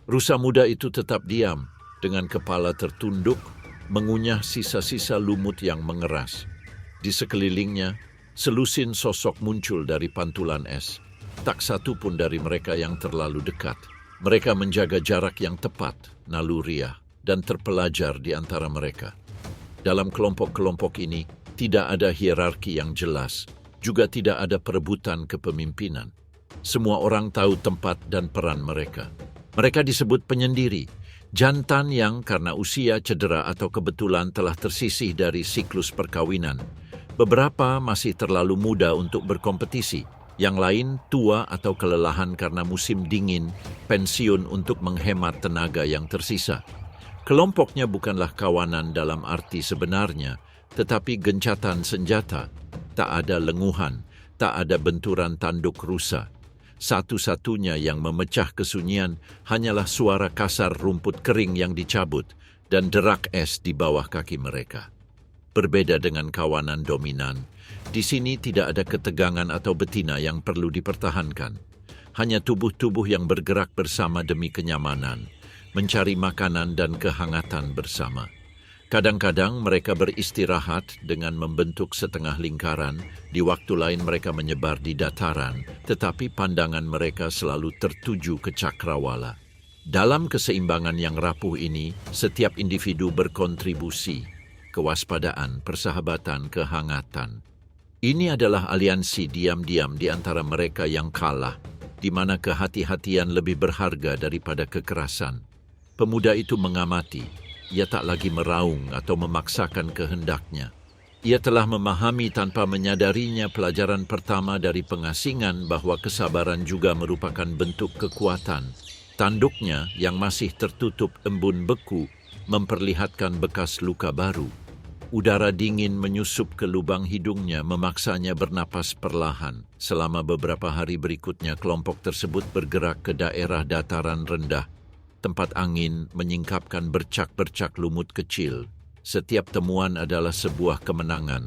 Rusa muda itu tetap diam, dengan kepala tertunduk, mengunyah sisa-sisa lumut yang mengeras. Di sekelilingnya, selusin sosok muncul dari pantulan es. Tak satu pun dari mereka yang terlalu dekat. Mereka menjaga jarak yang tepat, naluriah, dan terpelajar di antara mereka. Dalam kelompok-kelompok ini, tidak ada hierarki yang jelas, juga tidak ada perebutan kepemimpinan. Semua orang tahu tempat dan peran mereka. Mereka disebut penyendiri, jantan yang karena usia, cedera, atau kebetulan telah tersisih dari siklus perkawinan. Beberapa masih terlalu muda untuk berkompetisi, yang lain tua atau kelelahan karena musim dingin, pensiun untuk menghemat tenaga yang tersisa. Kelompoknya bukanlah kawanan dalam arti sebenarnya, tetapi gencatan senjata. Tak ada lenguhan, tak ada benturan tanduk rusa. Satu-satunya yang memecah kesunyian hanyalah suara kasar rumput kering yang dicabut dan derak es di bawah kaki mereka. Berbeda dengan kawanan dominan, di sini tidak ada ketegangan atau betina yang perlu dipertahankan. Hanya tubuh-tubuh yang bergerak bersama demi kenyamanan, mencari makanan dan kehangatan bersama. Kadang-kadang mereka beristirahat dengan membentuk setengah lingkaran, di waktu lain mereka menyebar di dataran, tetapi pandangan mereka selalu tertuju ke Cakrawala. Dalam keseimbangan yang rapuh ini, setiap individu berkontribusi, kewaspadaan, persahabatan, kehangatan. Ini adalah aliansi diam-diam di antara mereka yang kalah, di mana kehati-hatian lebih berharga daripada kekerasan. Pemuda itu mengamati, ia tak lagi meraung atau memaksakan kehendaknya. Ia telah memahami tanpa menyadarinya pelajaran pertama dari pengasingan bahwa kesabaran juga merupakan bentuk kekuatan. Tanduknya yang masih tertutup embun beku memperlihatkan bekas luka baru. Udara dingin menyusup ke lubang hidungnya, memaksanya bernapas perlahan. Selama beberapa hari berikutnya, kelompok tersebut bergerak ke daerah dataran rendah. Tempat angin menyingkapkan bercak-bercak lumut kecil. Setiap temuan adalah sebuah kemenangan.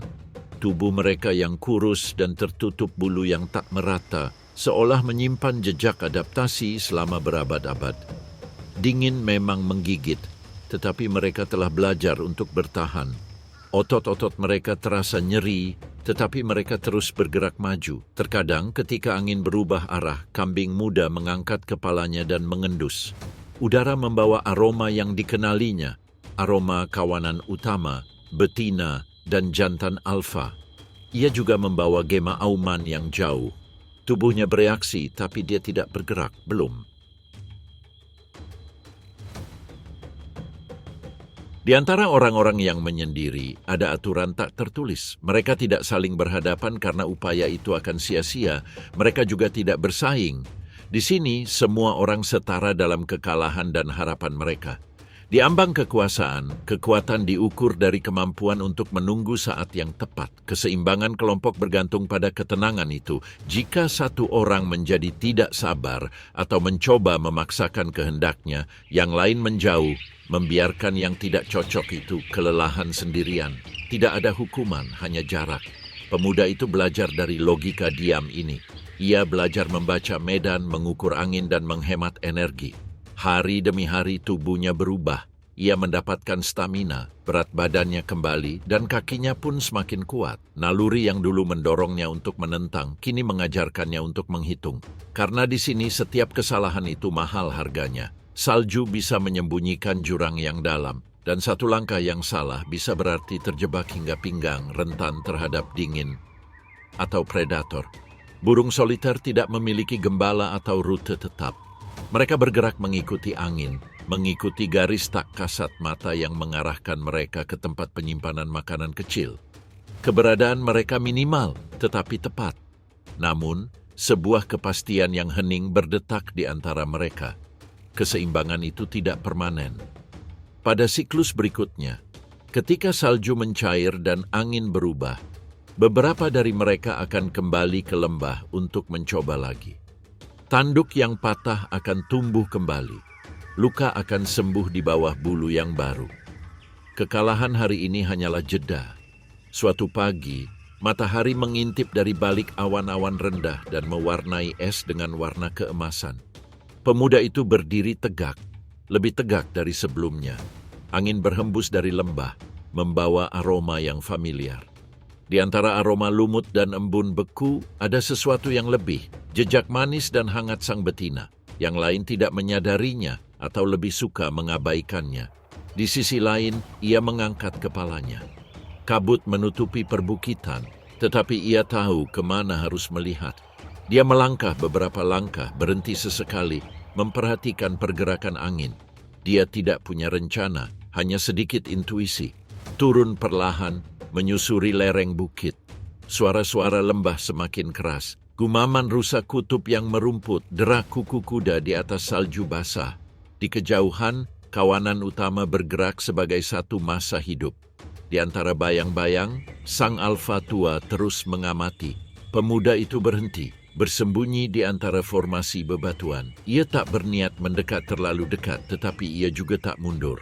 Tubuh mereka yang kurus dan tertutup bulu yang tak merata, seolah menyimpan jejak adaptasi selama berabad-abad. Dingin memang menggigit, tetapi mereka telah belajar untuk bertahan. Otot-otot mereka terasa nyeri, tetapi mereka terus bergerak maju. Terkadang ketika angin berubah arah, kambing muda mengangkat kepalanya dan mengendus. Udara membawa aroma yang dikenalinya, aroma kawanan utama, betina, dan jantan alfa. Ia juga membawa gema auman yang jauh. Tubuhnya bereaksi, tapi dia tidak bergerak, belum. Di antara orang-orang yang menyendiri, ada aturan tak tertulis. Mereka tidak saling berhadapan karena upaya itu akan sia-sia. Mereka juga tidak bersaing. Di sini, semua orang setara dalam kekalahan dan harapan mereka. Di ambang kekuasaan, kekuatan diukur dari kemampuan untuk menunggu saat yang tepat. Keseimbangan kelompok bergantung pada ketenangan itu. Jika satu orang menjadi tidak sabar atau mencoba memaksakan kehendaknya, yang lain menjauh, membiarkan yang tidak cocok itu kelelahan sendirian. Tidak ada hukuman, hanya jarak. Pemuda itu belajar dari logika diam ini. Ia belajar membaca medan, mengukur angin, dan menghemat energi. Hari demi hari tubuhnya berubah. Ia mendapatkan stamina, berat badannya kembali, dan kakinya pun semakin kuat. Naluri yang dulu mendorongnya untuk menentang, kini mengajarkannya untuk menghitung. Karena di sini setiap kesalahan itu mahal harganya. Salju bisa menyembunyikan jurang yang dalam, dan satu langkah yang salah bisa berarti terjebak hingga pinggang, rentan terhadap dingin atau predator. Burung soliter tidak memiliki gembala atau rute tetap. Mereka bergerak mengikuti angin, mengikuti garis tak kasat mata yang mengarahkan mereka ke tempat penyimpanan makanan kecil. Keberadaan mereka minimal, tetapi tepat. Namun, sebuah kepastian yang hening berdetak di antara mereka. Keseimbangan itu tidak permanen. Pada siklus berikutnya, ketika salju mencair dan angin berubah, beberapa dari mereka akan kembali ke lembah untuk mencoba lagi. Tanduk yang patah akan tumbuh kembali. Luka akan sembuh di bawah bulu yang baru. Kekalahan hari ini hanyalah jeda. Suatu pagi, matahari mengintip dari balik awan-awan rendah dan mewarnai es dengan warna keemasan. Pemuda itu berdiri tegak, lebih tegak dari sebelumnya. Angin berhembus dari lembah, membawa aroma yang familiar. Di antara aroma lumut dan embun beku, ada sesuatu yang lebih, jejak manis dan hangat sang betina. Yang lain tidak menyadarinya atau lebih suka mengabaikannya. Di sisi lain, ia mengangkat kepalanya. Kabut menutupi perbukitan, tetapi ia tahu kemana harus melihat. Dia melangkah beberapa langkah, berhenti sesekali, memperhatikan pergerakan angin. Dia tidak punya rencana, hanya sedikit intuisi. Turun perlahan, menyusuri lereng bukit. Suara-suara lembah semakin keras. Gumaman rusa kutub yang merumput, derak kuku kuda di atas salju basah. Di kejauhan, kawanan utama bergerak sebagai satu masa hidup. Di antara bayang-bayang, sang alfa tua terus mengamati. Pemuda itu berhenti, bersembunyi di antara formasi bebatuan. Ia tak berniat mendekat terlalu dekat, tetapi ia juga tak mundur.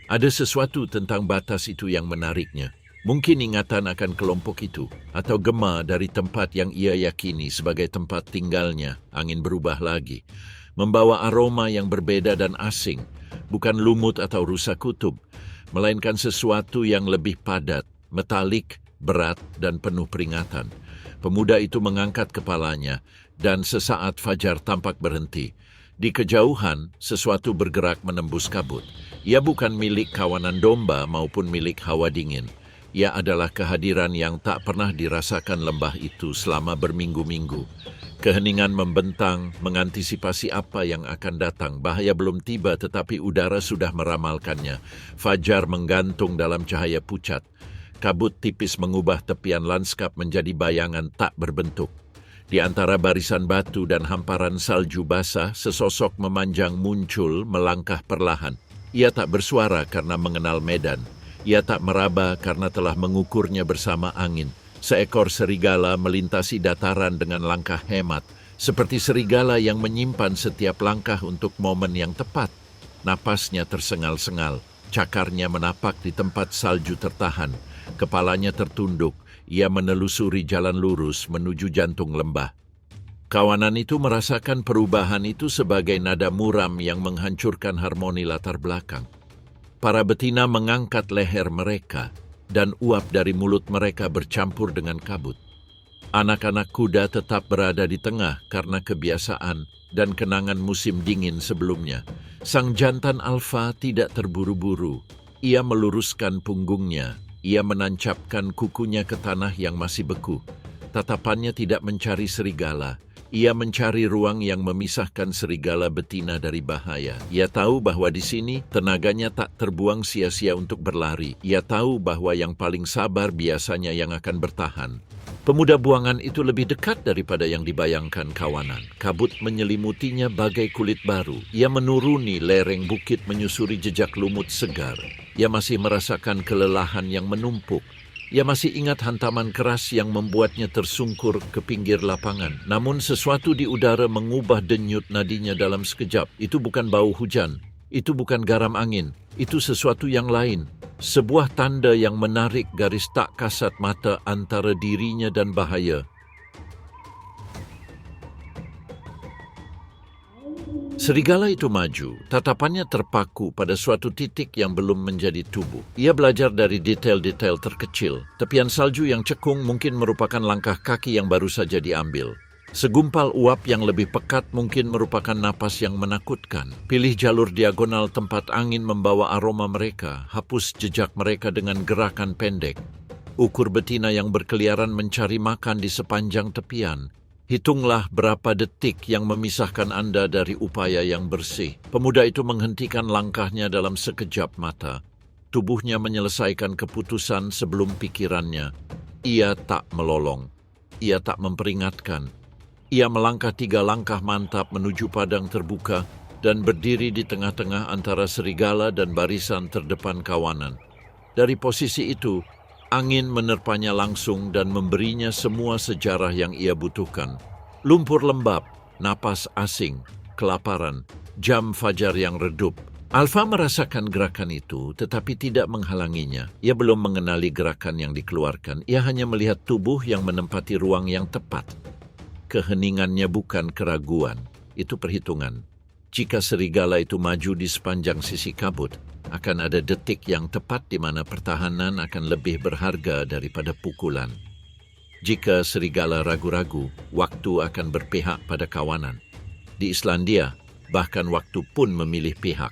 Ada sesuatu tentang batas itu yang menariknya. Mungkin ingatan akan kelompok itu, atau gema dari tempat yang ia yakini sebagai tempat tinggalnya. Angin berubah lagi, membawa aroma yang berbeda dan asing, bukan lumut atau rusa kutub, melainkan sesuatu yang lebih padat, metalik, berat, dan penuh peringatan. Pemuda itu mengangkat kepalanya, dan sesaat fajar tampak berhenti. Di kejauhan, sesuatu bergerak menembus kabut. Ia bukan milik kawanan domba maupun milik hawa dingin. Ia adalah kehadiran yang tak pernah dirasakan lembah itu selama berminggu-minggu. Keheningan membentang, mengantisipasi apa yang akan datang. Bahaya belum tiba tetapi udara sudah meramalkannya. Fajar menggantung dalam cahaya pucat. Kabut tipis mengubah tepian lanskap menjadi bayangan tak berbentuk. Di antara barisan batu dan hamparan salju basah, sesosok memanjang muncul melangkah perlahan. Ia tak bersuara karena mengenal medan. Ia tak meraba karena telah mengukurnya bersama angin. Seekor serigala melintasi dataran dengan langkah hemat, seperti serigala yang menyimpan setiap langkah untuk momen yang tepat. Napasnya tersengal-sengal, cakarnya menapak di tempat salju tertahan, kepalanya tertunduk, ia menelusuri jalan lurus menuju jantung lembah. Kawanan itu merasakan perubahan itu sebagai nada muram yang menghancurkan harmoni latar belakang. Para betina mengangkat leher mereka, dan uap dari mulut mereka bercampur dengan kabut. Anak-anak kuda tetap berada di tengah karena kebiasaan dan kenangan musim dingin sebelumnya. Sang jantan alfa tidak terburu-buru. Ia meluruskan punggungnya. Ia menancapkan kukunya ke tanah yang masih beku. Tatapannya tidak mencari serigala. Ia mencari ruang yang memisahkan serigala betina dari bahaya. Ia tahu bahwa di sini tenaganya tak terbuang sia-sia untuk berlari. Ia tahu bahwa yang paling sabar biasanya yang akan bertahan. Pemuda buangan itu lebih dekat daripada yang dibayangkan kawanan. Kabut menyelimutinya bagai kulit baru. Ia menuruni lereng bukit menyusuri jejak lumut segar. Ia masih merasakan kelelahan yang menumpuk. Ia masih ingat hantaman keras yang membuatnya tersungkur ke pinggir lapangan. Namun sesuatu di udara mengubah denyut nadinya dalam sekejap. Itu bukan bau hujan, itu bukan garam angin, itu sesuatu yang lain. Sebuah tanda yang menarik garis tak kasat mata antara dirinya dan bahaya. Serigala itu maju, tatapannya terpaku pada suatu titik yang belum menjadi tubuh. Ia belajar dari detail-detail terkecil. Tepian salju yang cekung mungkin merupakan langkah kaki yang baru saja diambil. Segumpal uap yang lebih pekat mungkin merupakan napas yang menakutkan. Pilih jalur diagonal tempat angin membawa aroma mereka, hapus jejak mereka dengan gerakan pendek. Ukur betina yang berkeliaran mencari makan di sepanjang tepian. Hitunglah berapa detik yang memisahkan Anda dari upaya yang bersih. Pemuda itu menghentikan langkahnya dalam sekejap mata. Tubuhnya menyelesaikan keputusan sebelum pikirannya. Ia tak melolong. Ia tak memperingatkan. Ia melangkah 3 langkah mantap menuju padang terbuka dan berdiri di tengah-tengah antara serigala dan barisan terdepan kawanan. Dari posisi itu, angin menerpanya langsung dan memberinya semua sejarah yang ia butuhkan. Lumpur lembab, napas asing, kelaparan, jam fajar yang redup. Alfa merasakan gerakan itu tetapi tidak menghalanginya. Ia belum mengenali gerakan yang dikeluarkan. Ia hanya melihat tubuh yang menempati ruang yang tepat. Keheningannya bukan keraguan, itu perhitungan. Jika serigala itu maju di sepanjang sisi kabut, akan ada detik yang tepat di mana pertahanan akan lebih berharga daripada pukulan. Jika serigala ragu-ragu, waktu akan berpihak pada kawanan. Di Islandia, bahkan waktu pun memilih pihak.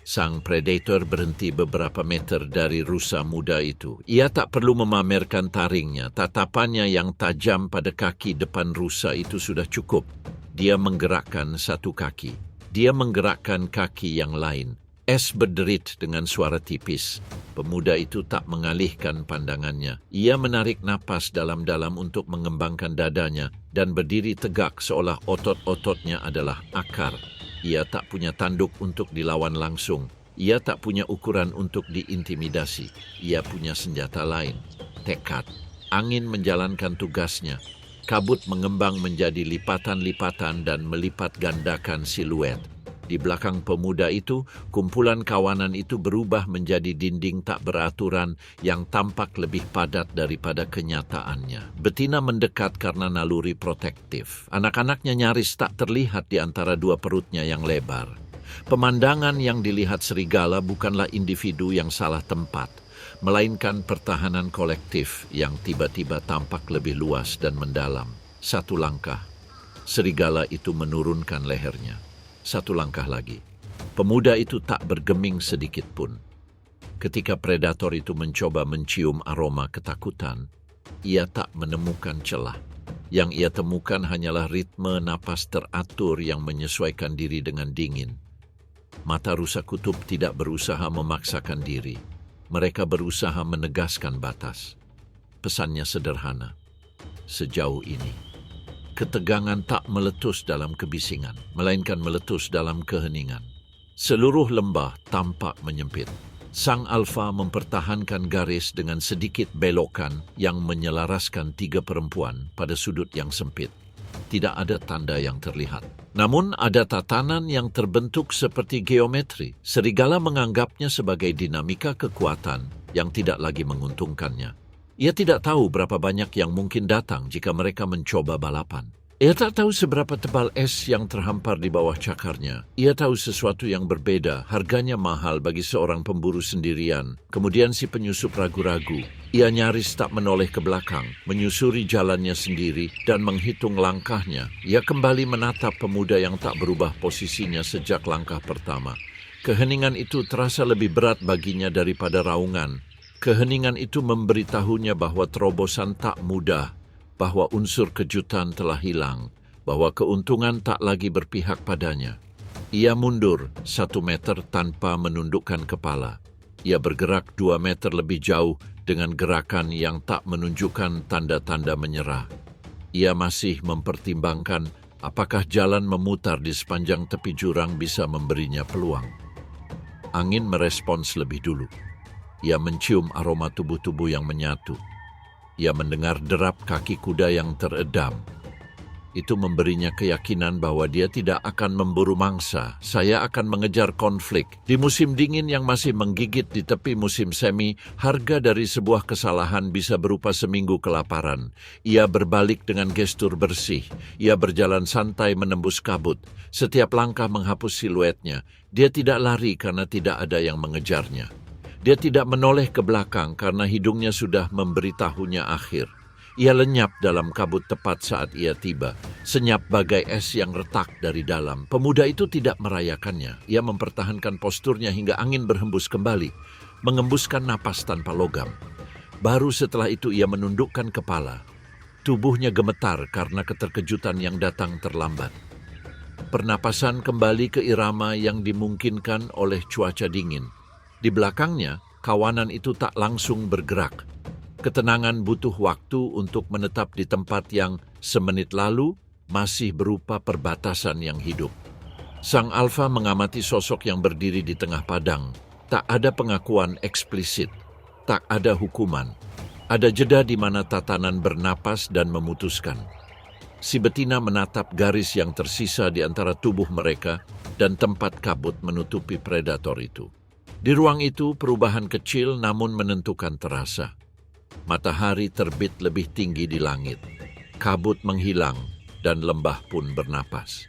Sang predator berhenti beberapa meter dari rusa muda itu. Ia tak perlu memamerkan taringnya. Tatapannya yang tajam pada kaki depan rusa itu sudah cukup. Dia menggerakkan satu kaki. Dia menggerakkan kaki yang lain. Es berderit dengan suara tipis. Pemuda itu tak mengalihkan pandangannya. Ia menarik napas dalam-dalam untuk mengembangkan dadanya dan berdiri tegak seolah otot-ototnya adalah akar. Ia tak punya tanduk untuk dilawan langsung. Ia tak punya ukuran untuk diintimidasi. Ia punya senjata lain, tekad. Angin menjalankan tugasnya. Kabut mengembang menjadi lipatan-lipatan dan melipat gandakan siluet. Di belakang pemuda itu, kumpulan kawanan itu berubah menjadi dinding tak beraturan yang tampak lebih padat daripada kenyataannya. Betina mendekat karena naluri protektif. Anak-anaknya nyaris tak terlihat di antara 2 perutnya yang lebar. Pemandangan yang dilihat serigala bukanlah individu yang salah tempat, melainkan pertahanan kolektif yang tiba-tiba tampak lebih luas dan mendalam. 1 langkah, serigala itu menurunkan lehernya. Satu langkah lagi. Pemuda itu tak bergeming sedikit pun. Ketika predator itu mencoba mencium aroma ketakutan, ia tak menemukan celah. Yang ia temukan hanyalah ritme napas teratur yang menyesuaikan diri dengan dingin. Mata rusa kutub tidak berusaha memaksakan diri. Mereka berusaha menegaskan batas. Pesannya sederhana. Sejauh ini, ketegangan tak meletus dalam kebisingan, melainkan meletus dalam keheningan. Seluruh lembah tampak menyempit. Sang alfa mempertahankan garis dengan sedikit belokan yang menyelaraskan tiga perempuan pada sudut yang sempit. Tidak ada tanda yang terlihat. Namun ada tatanan yang terbentuk seperti geometri. Serigala menganggapnya sebagai dinamika kekuatan yang tidak lagi menguntungkannya. Ia tidak tahu berapa banyak yang mungkin datang jika mereka mencoba balapan. Ia tak tahu seberapa tebal es yang terhampar di bawah cakarnya. Ia tahu sesuatu yang berbeda, harganya mahal bagi seorang pemburu sendirian. Kemudian si penyusup ragu-ragu. Ia nyaris tak menoleh ke belakang, menyusuri jalannya sendiri dan menghitung langkahnya. Ia kembali menatap pemuda yang tak berubah posisinya sejak langkah pertama. Keheningan itu terasa lebih berat baginya daripada raungan. Keheningan itu memberitahunya bahwa terobosan tak mudah, bahwa unsur kejutan telah hilang, bahwa keuntungan tak lagi berpihak padanya. Ia mundur 1 meter tanpa menundukkan kepala. Ia bergerak 2 meter lebih jauh dengan gerakan yang tak menunjukkan tanda-tanda menyerah. Ia masih mempertimbangkan apakah jalan memutar di sepanjang tepi jurang bisa memberinya peluang. Angin merespons lebih dulu. Ia mencium aroma tubuh-tubuh yang menyatu. Ia mendengar derap kaki kuda yang teredam. Itu memberinya keyakinan bahwa dia tidak akan memburu mangsa. Saya akan mengejar konflik. Di musim dingin yang masih menggigit di tepi musim semi, harga dari sebuah kesalahan bisa berupa seminggu kelaparan. Ia berbalik dengan gestur bersih. Ia berjalan santai menembus kabut. Setiap langkah menghapus siluetnya. Dia tidak lari karena tidak ada yang mengejarnya. Dia tidak menoleh ke belakang karena hidungnya sudah memberitahunya akhir. Ia lenyap dalam kabut tepat saat ia tiba, senyap bagai es yang retak dari dalam. Pemuda itu tidak merayakannya. Ia mempertahankan posturnya hingga angin berhembus kembali, mengembuskan napas tanpa logam. Baru setelah itu ia menundukkan kepala. Tubuhnya gemetar karena keterkejutan yang datang terlambat. Pernapasan kembali ke irama yang dimungkinkan oleh cuaca dingin. Di belakangnya, kawanan itu tak langsung bergerak. Ketenangan butuh waktu untuk menetap di tempat yang semenit lalu masih berupa perbatasan yang hidup. Sang alfa mengamati sosok yang berdiri di tengah padang. Tak ada pengakuan eksplisit, tak ada hukuman. Ada jeda di mana tatanan bernapas dan memutuskan. Si betina menatap garis yang tersisa di antara tubuh mereka dan tempat kabut menutupi predator itu. Di ruang itu, perubahan kecil namun menentukan terasa. Matahari terbit lebih tinggi di langit. Kabut menghilang dan lembah pun bernapas.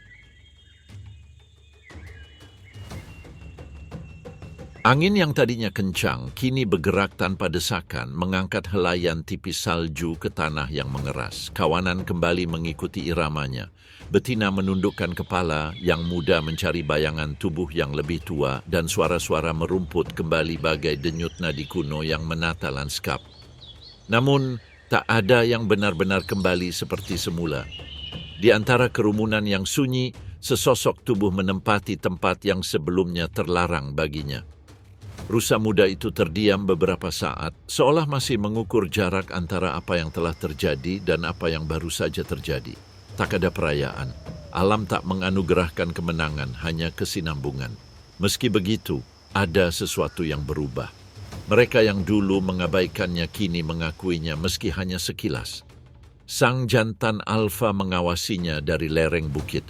Angin yang tadinya kencang kini bergerak tanpa desakan, mengangkat helaian tipis salju ke tanah yang mengeras. Kawanan kembali mengikuti iramanya. Betina menundukkan kepala, yang muda mencari bayangan tubuh yang lebih tua, dan suara-suara merumput kembali bagai denyut nadi kuno yang menata lanskap. Namun, tak ada yang benar-benar kembali seperti semula. Di antara kerumunan yang sunyi, sesosok tubuh menempati tempat yang sebelumnya terlarang baginya. Rusa muda itu terdiam beberapa saat, seolah masih mengukur jarak antara apa yang telah terjadi dan apa yang baru saja terjadi. Tak ada perayaan. Alam tak menganugerahkan kemenangan, hanya kesinambungan. Meski begitu, ada sesuatu yang berubah. Mereka yang dulu mengabaikannya kini mengakuinya meski hanya sekilas. Sang jantan alfa mengawasinya dari lereng bukit.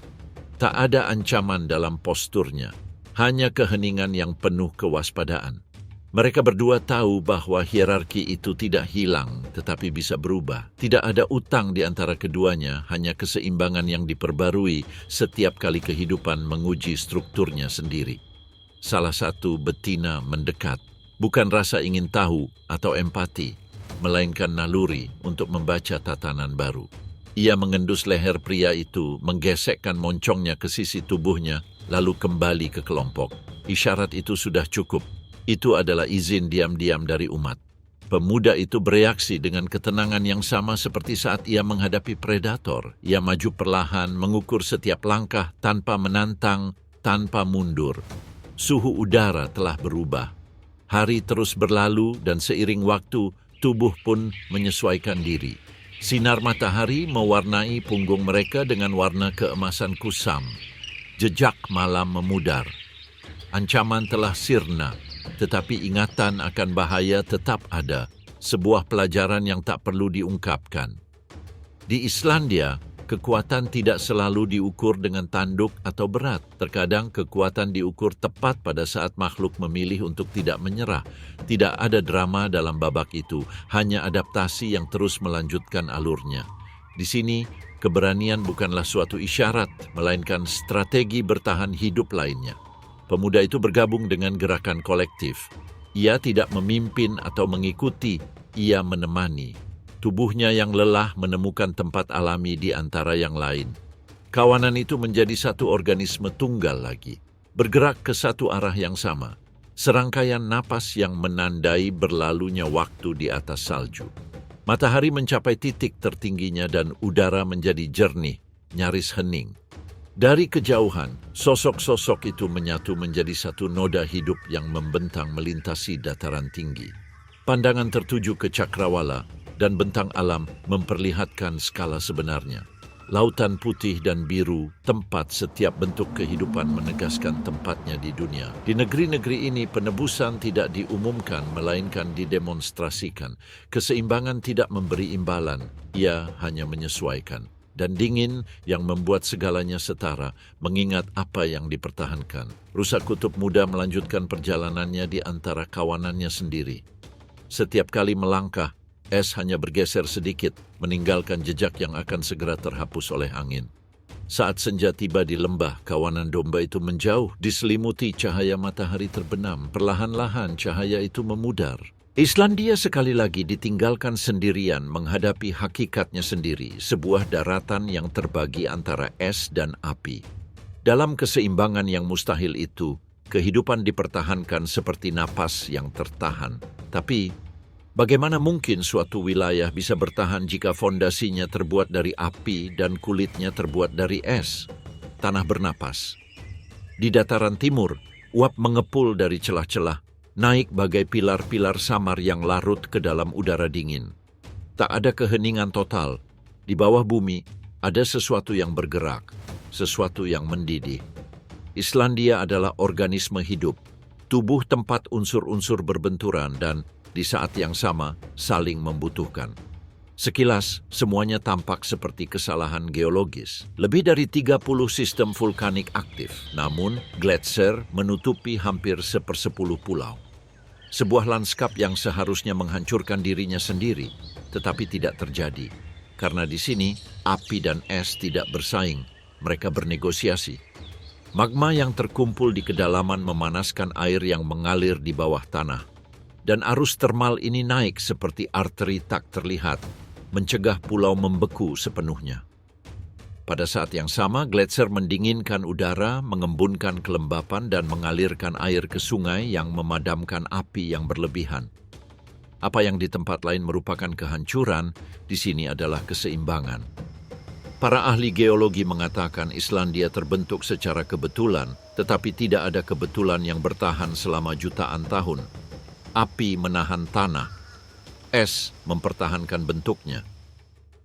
Tak ada ancaman dalam posturnya, hanya keheningan yang penuh kewaspadaan. Mereka berdua tahu bahwa hierarki itu tidak hilang, tetapi bisa berubah. Tidak ada utang di antara keduanya, hanya keseimbangan yang diperbarui setiap kali kehidupan menguji strukturnya sendiri. Salah satu betina mendekat, bukan rasa ingin tahu atau empati, melainkan naluri untuk membaca tatanan baru. Ia mengendus leher pria itu, menggesekkan moncongnya ke sisi tubuhnya, lalu kembali ke kelompok. Isyarat itu sudah cukup. Itu adalah izin diam-diam dari umat. Pemuda itu bereaksi dengan ketenangan yang sama seperti saat ia menghadapi predator. Ia maju perlahan, mengukur setiap langkah tanpa menantang, tanpa mundur. Suhu udara telah berubah. Hari terus berlalu dan seiring waktu, tubuh pun menyesuaikan diri. Sinar matahari mewarnai punggung mereka dengan warna keemasan kusam. Jejak malam memudar. Ancaman telah sirna, tetapi ingatan akan bahaya tetap ada. Sebuah pelajaran yang tak perlu diungkapkan. Di Islandia, kekuatan tidak selalu diukur dengan tanduk atau berat. Terkadang kekuatan diukur tepat pada saat makhluk memilih untuk tidak menyerah. Tidak ada drama dalam babak itu, hanya adaptasi yang terus melanjutkan alurnya. Di sini, keberanian bukanlah suatu isyarat, melainkan strategi bertahan hidup lainnya. Pemuda itu bergabung dengan gerakan kolektif. Ia tidak memimpin atau mengikuti, ia menemani. Tubuhnya yang lelah menemukan tempat alami di antara yang lain. Kawanan itu menjadi satu organisme tunggal lagi, bergerak ke satu arah yang sama. Serangkaian napas yang menandai berlalunya waktu di atas salju. Matahari mencapai titik tertingginya dan udara menjadi jernih, nyaris hening. Dari kejauhan, sosok-sosok itu menyatu menjadi satu noda hidup yang membentang melintasi dataran tinggi. Pandangan tertuju ke cakrawala dan bentang alam memperlihatkan skala sebenarnya. Lautan putih dan biru, tempat setiap bentuk kehidupan menegaskan tempatnya di dunia. Di negeri-negeri ini penebusan tidak diumumkan melainkan didemonstrasikan. Keseimbangan tidak memberi imbalan, ia hanya menyesuaikan. Dan dingin yang membuat segalanya setara, mengingat apa yang dipertahankan. Rusa kutub muda melanjutkan perjalanannya di antara kawanannya sendiri. Setiap kali melangkah, es hanya bergeser sedikit, meninggalkan jejak yang akan segera terhapus oleh angin. Saat senja tiba di lembah, kawanan domba itu menjauh, diselimuti cahaya matahari terbenam. Perlahan-lahan cahaya itu memudar. Islandia sekali lagi ditinggalkan sendirian menghadapi hakikatnya sendiri, sebuah daratan yang terbagi antara es dan api. Dalam keseimbangan yang mustahil itu, kehidupan dipertahankan seperti napas yang tertahan. Tapi, bagaimana mungkin suatu wilayah bisa bertahan jika fondasinya terbuat dari api dan kulitnya terbuat dari es? Tanah bernapas. Di dataran timur, uap mengepul dari celah-celah, naik bagai pilar-pilar samar yang larut ke dalam udara dingin. Tak ada keheningan total. Di bawah bumi, ada sesuatu yang bergerak, sesuatu yang mendidih. Islandia adalah organisme hidup, tubuh tempat unsur-unsur berbenturan dan, di saat yang sama, saling membutuhkan. Sekilas, semuanya tampak seperti kesalahan geologis. Lebih dari 30 sistem vulkanik aktif, namun gletser menutupi hampir 1/10 pulau. Sebuah lanskap yang seharusnya menghancurkan dirinya sendiri, tetapi tidak terjadi. Karena di sini, api dan es tidak bersaing, mereka bernegosiasi. Magma yang terkumpul di kedalaman memanaskan air yang mengalir di bawah tanah. Dan arus termal ini naik seperti arteri tak terlihat, mencegah pulau membeku sepenuhnya. Pada saat yang sama, gletser mendinginkan udara, mengembunkan kelembapan dan mengalirkan air ke sungai yang memadamkan api yang berlebihan. Apa yang di tempat lain merupakan kehancuran, di sini adalah keseimbangan. Para ahli geologi mengatakan Islandia terbentuk secara kebetulan, tetapi tidak ada kebetulan yang bertahan selama jutaan tahun. Api menahan tanah, es mempertahankan bentuknya.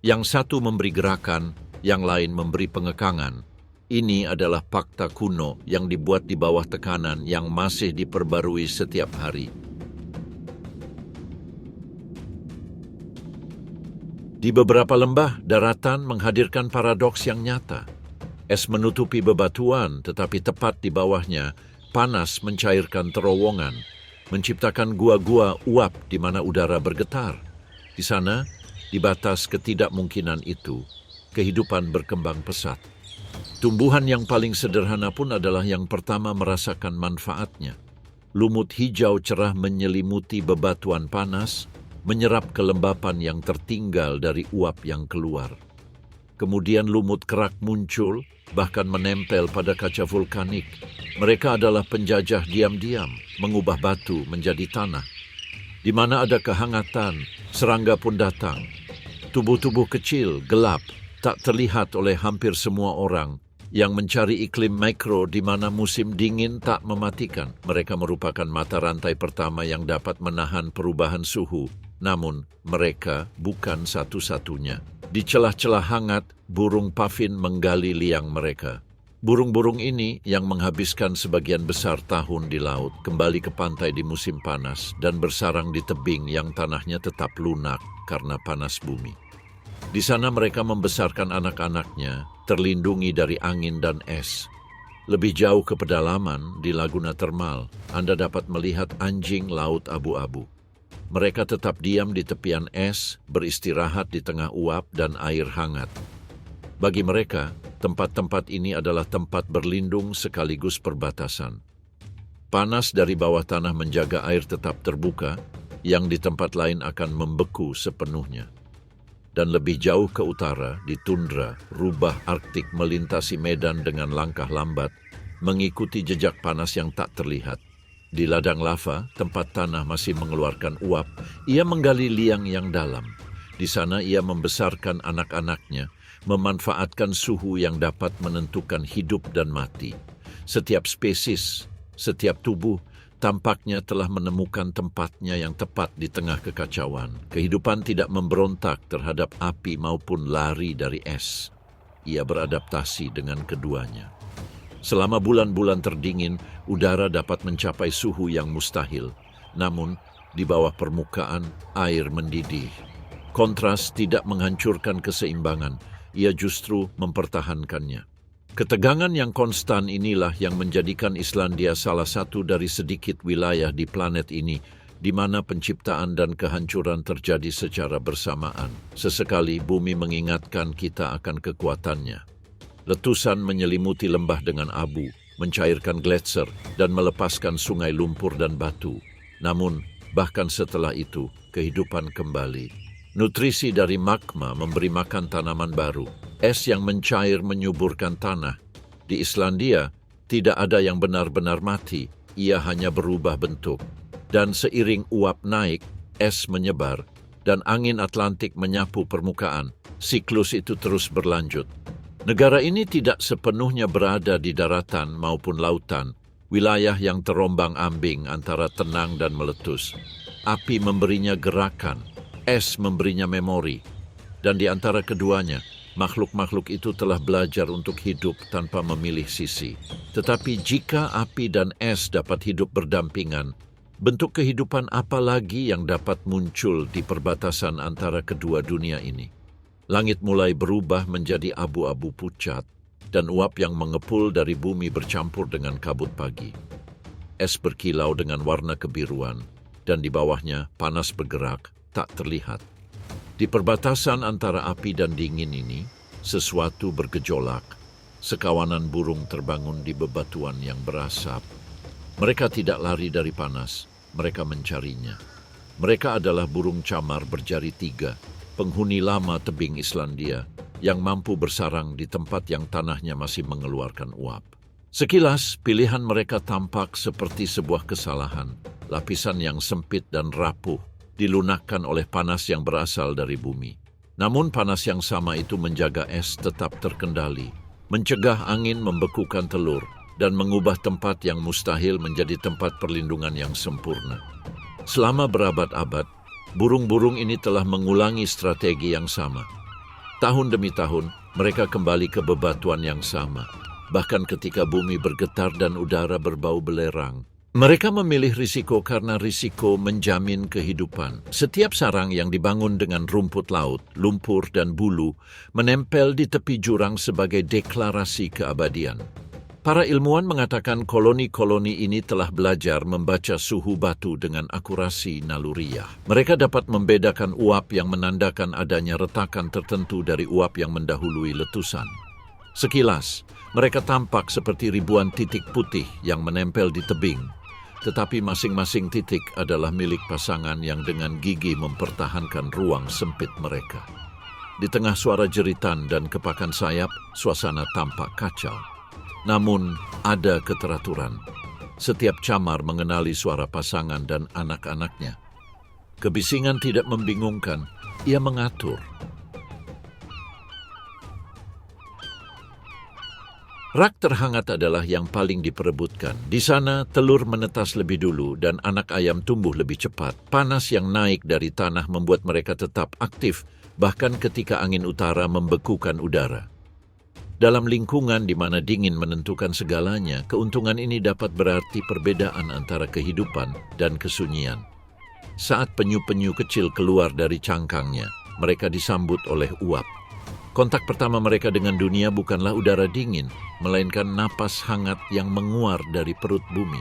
Yang satu memberi gerakan, yang lain memberi pengekangan. Ini adalah fakta kuno yang dibuat di bawah tekanan yang masih diperbarui setiap hari. Di beberapa lembah, daratan menghadirkan paradoks yang nyata. Es menutupi bebatuan, tetapi tepat di bawahnya, panas mencairkan terowongan, menciptakan gua-gua uap di mana udara bergetar. Di sana, di batas ketidakmungkinan itu, kehidupan berkembang pesat. Tumbuhan yang paling sederhana pun adalah yang pertama merasakan manfaatnya. Lumut hijau cerah menyelimuti bebatuan panas, menyerap kelembapan yang tertinggal dari uap yang keluar. kemudian lumut kerak muncul, bahkan menempel pada kaca vulkanik. Mereka adalah penjajah diam-diam, mengubah batu menjadi tanah. Di mana ada kehangatan, serangga pun datang. Tubuh-tubuh kecil, gelap, tak terlihat oleh hampir semua orang yang mencari iklim mikro di mana musim dingin tak mematikan. Mereka merupakan mata rantai pertama yang dapat menahan perubahan suhu. Namun, mereka bukan satu-satunya. Di celah-celah hangat, burung pavin menggali liang mereka. Burung-burung ini yang menghabiskan sebagian besar tahun di laut kembali ke pantai di musim panas dan bersarang di tebing yang tanahnya tetap lunak karena panas bumi. Di sana mereka membesarkan anak-anaknya, terlindungi dari angin dan es. Lebih jauh ke pedalaman, di Laguna Termal, Anda dapat melihat anjing laut abu-abu. Mereka tetap diam di tepian es, beristirahat di tengah uap dan air hangat. Bagi mereka, tempat-tempat ini adalah tempat berlindung sekaligus perbatasan. Panas dari bawah tanah menjaga air tetap terbuka, yang di tempat lain akan membeku sepenuhnya. Dan lebih jauh ke utara, di tundra, rubah Arktik melintasi medan dengan langkah lambat, mengikuti jejak panas yang tak terlihat. Di ladang lava, tempat tanah masih mengeluarkan uap, ia menggali liang yang dalam. Di sana ia membesarkan anak-anaknya, memanfaatkan suhu yang dapat menentukan hidup dan mati. Setiap spesies, setiap tubuh, tampaknya telah menemukan tempatnya yang tepat di tengah kekacauan. Kehidupan tidak memberontak terhadap api maupun lari dari es. Ia beradaptasi dengan keduanya. Selama bulan-bulan terdingin, udara dapat mencapai suhu yang mustahil. Namun, di bawah permukaan, air mendidih. Kontras tidak menghancurkan keseimbangan, ia justru mempertahankannya. Ketegangan yang konstan inilah yang menjadikan Islandia salah satu dari sedikit wilayah di planet ini di mana penciptaan dan kehancuran terjadi secara bersamaan. Sesekali bumi mengingatkan kita akan kekuatannya. Letusan menyelimuti lembah dengan abu, mencairkan gletser, dan melepaskan sungai lumpur dan batu. Namun, bahkan setelah itu, kehidupan kembali. Nutrisi dari magma memberi makan tanaman baru. Es yang mencair menyuburkan tanah. Di Islandia, tidak ada yang benar-benar mati, ia hanya berubah bentuk. Dan seiring uap naik, es menyebar, dan angin Atlantik menyapu permukaan. Siklus itu terus berlanjut. Negara ini tidak sepenuhnya berada di daratan maupun lautan, wilayah yang terombang-ambing antara tenang dan meletus. Api memberinya gerakan, es memberinya memori, dan di antara keduanya, makhluk-makhluk itu telah belajar untuk hidup tanpa memilih sisi. Tetapi jika api dan es dapat hidup berdampingan, bentuk kehidupan apa lagi yang dapat muncul di perbatasan antara kedua dunia ini? Langit mulai berubah menjadi abu-abu pucat, dan uap yang mengepul dari bumi bercampur dengan kabut pagi. Es berkilau dengan warna kebiruan, dan di bawahnya panas bergerak, tak terlihat. Di perbatasan antara api dan dingin ini, sesuatu bergejolak. Sekawanan burung terbangun di bebatuan yang berasap. Mereka tidak lari dari panas, mereka mencarinya. Mereka adalah burung camar berjari 3, penghuni lama tebing Islandia, yang mampu bersarang di tempat yang tanahnya masih mengeluarkan uap. Sekilas, pilihan mereka tampak seperti sebuah kesalahan, lapisan yang sempit dan rapuh, dilunakkan oleh panas yang berasal dari bumi. Namun panas yang sama itu menjaga es tetap terkendali, mencegah angin membekukan telur, dan mengubah tempat yang mustahil menjadi tempat perlindungan yang sempurna. Selama berabad-abad, burung-burung ini telah mengulangi strategi yang sama. Tahun demi tahun, mereka kembali ke bebatuan yang sama, bahkan ketika bumi bergetar dan udara berbau belerang. Mereka memilih risiko karena risiko menjamin kehidupan. Setiap sarang yang dibangun dengan rumput laut, lumpur, dan bulu menempel di tepi jurang sebagai deklarasi keabadian. Para ilmuwan mengatakan koloni-koloni ini telah belajar membaca suhu batu dengan akurasi naluriah. Mereka dapat membedakan uap yang menandakan adanya retakan tertentu dari uap yang mendahului letusan. Sekilas, mereka tampak seperti ribuan titik putih yang menempel di tebing. Tetapi masing-masing titik adalah milik pasangan yang dengan gigih mempertahankan ruang sempit mereka. Di tengah suara jeritan dan kepakan sayap, suasana tampak kacau. Namun, ada keteraturan. Setiap camar mengenali suara pasangan dan anak-anaknya. Kebisingan tidak membingungkan, ia mengatur. Rak terhangat adalah yang paling diperebutkan. Di sana, telur menetas lebih dulu dan anak ayam tumbuh lebih cepat. Panas yang naik dari tanah membuat mereka tetap aktif, bahkan ketika angin utara membekukan udara. Dalam lingkungan di mana dingin menentukan segalanya, keuntungan ini dapat berarti perbedaan antara kehidupan dan kesunyian. Saat penyu-penyu kecil keluar dari cangkangnya, mereka disambut oleh uap. Kontak pertama mereka dengan dunia bukanlah udara dingin, melainkan napas hangat yang menguar dari perut bumi.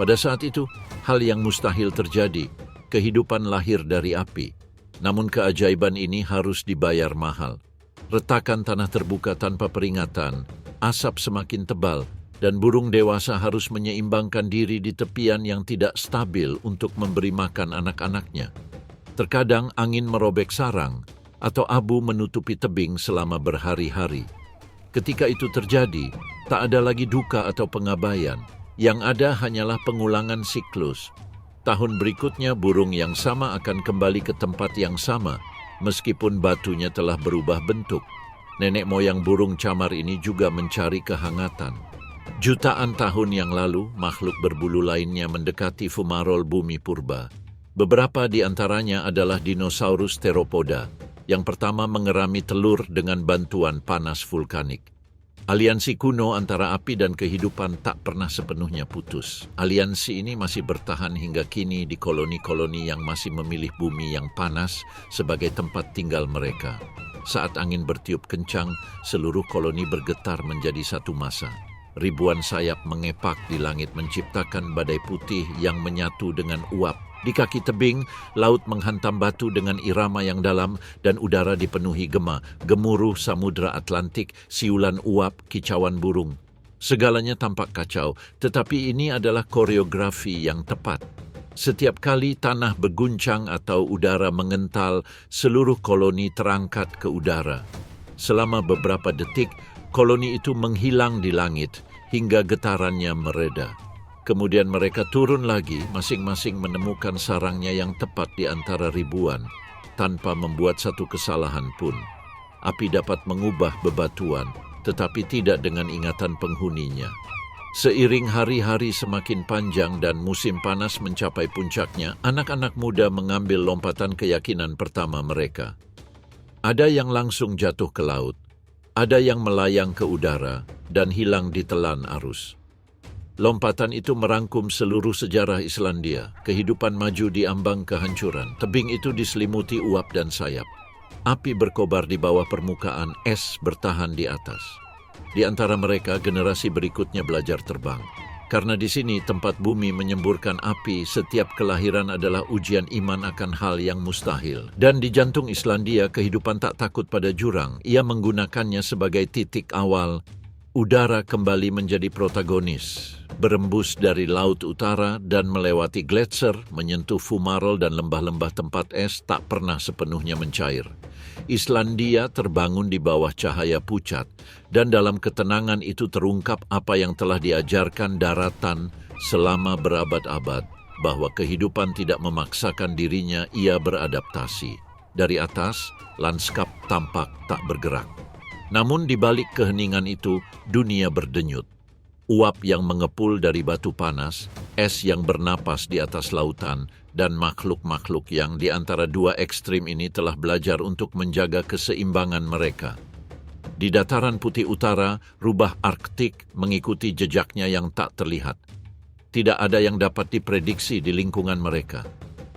Pada saat itu, hal yang mustahil terjadi, kehidupan lahir dari api. Namun keajaiban ini harus dibayar mahal. Retakan tanah terbuka tanpa peringatan, asap semakin tebal, dan burung dewasa harus menyeimbangkan diri di tepian yang tidak stabil untuk memberi makan anak-anaknya. Terkadang angin merobek sarang, atau abu menutupi tebing selama berhari-hari. Ketika itu terjadi, tak ada lagi duka atau pengabaian. Yang ada hanyalah pengulangan siklus. Tahun berikutnya burung yang sama akan kembali ke tempat yang sama, meskipun batunya telah berubah bentuk. Nenek moyang burung camar ini juga mencari kehangatan. Jutaan tahun yang lalu, makhluk berbulu lainnya mendekati fumarol bumi purba. Beberapa di antaranya adalah dinosaurus theropoda, yang pertama mengerami telur dengan bantuan panas vulkanik. Aliansi kuno antara api dan kehidupan tak pernah sepenuhnya putus. Aliansi ini masih bertahan hingga kini di koloni-koloni yang masih memilih bumi yang panas sebagai tempat tinggal mereka. Saat angin bertiup kencang, seluruh koloni bergetar menjadi satu massa. Ribuan sayap mengepak di langit menciptakan badai putih yang menyatu dengan uap. Di kaki tebing, laut menghantam batu dengan irama yang dalam dan udara dipenuhi gema, gemuruh samudra Atlantik, siulan uap, kicauan burung. Segalanya tampak kacau, tetapi ini adalah koreografi yang tepat. Setiap kali tanah berguncang atau udara mengental, seluruh koloni terangkat ke udara. Selama beberapa detik, koloni itu menghilang di langit hingga getarannya mereda. Kemudian mereka turun lagi, masing-masing menemukan sarangnya yang tepat di antara ribuan, tanpa membuat satu kesalahan pun. Api dapat mengubah bebatuan, tetapi tidak dengan ingatan penghuninya. Seiring hari-hari semakin panjang dan musim panas mencapai puncaknya, anak-anak muda mengambil lompatan keyakinan pertama mereka. Ada yang langsung jatuh ke laut, ada yang melayang ke udara, dan hilang ditelan arus. Lompatan itu merangkum seluruh sejarah Islandia. Kehidupan maju di ambang kehancuran. Tebing itu diselimuti uap dan sayap. Api berkobar di bawah permukaan, es bertahan di atas. Di antara mereka, generasi berikutnya belajar terbang. Karena di sini tempat bumi menyemburkan api, setiap kelahiran adalah ujian iman akan hal yang mustahil. Dan di jantung Islandia, kehidupan tak takut pada jurang. Ia menggunakannya sebagai titik awal. Udara kembali menjadi protagonis, berembus dari laut utara dan melewati gletser, menyentuh fumarol dan lembah-lembah tempat es tak pernah sepenuhnya mencair. Islandia terbangun di bawah cahaya pucat, dan dalam ketenangan itu terungkap apa yang telah diajarkan daratan selama berabad-abad, bahwa kehidupan tidak memaksakan dirinya, ia beradaptasi. Dari atas, lanskap tampak tak bergerak. Namun di balik keheningan itu, dunia berdenyut. Uap yang mengepul dari batu panas, es yang bernapas di atas lautan, dan makhluk-makhluk yang di antara dua ekstrim ini telah belajar untuk menjaga keseimbangan mereka. Di dataran putih utara, rubah Arktik mengikuti jejaknya yang tak terlihat. Tidak ada yang dapat diprediksi di lingkungan mereka.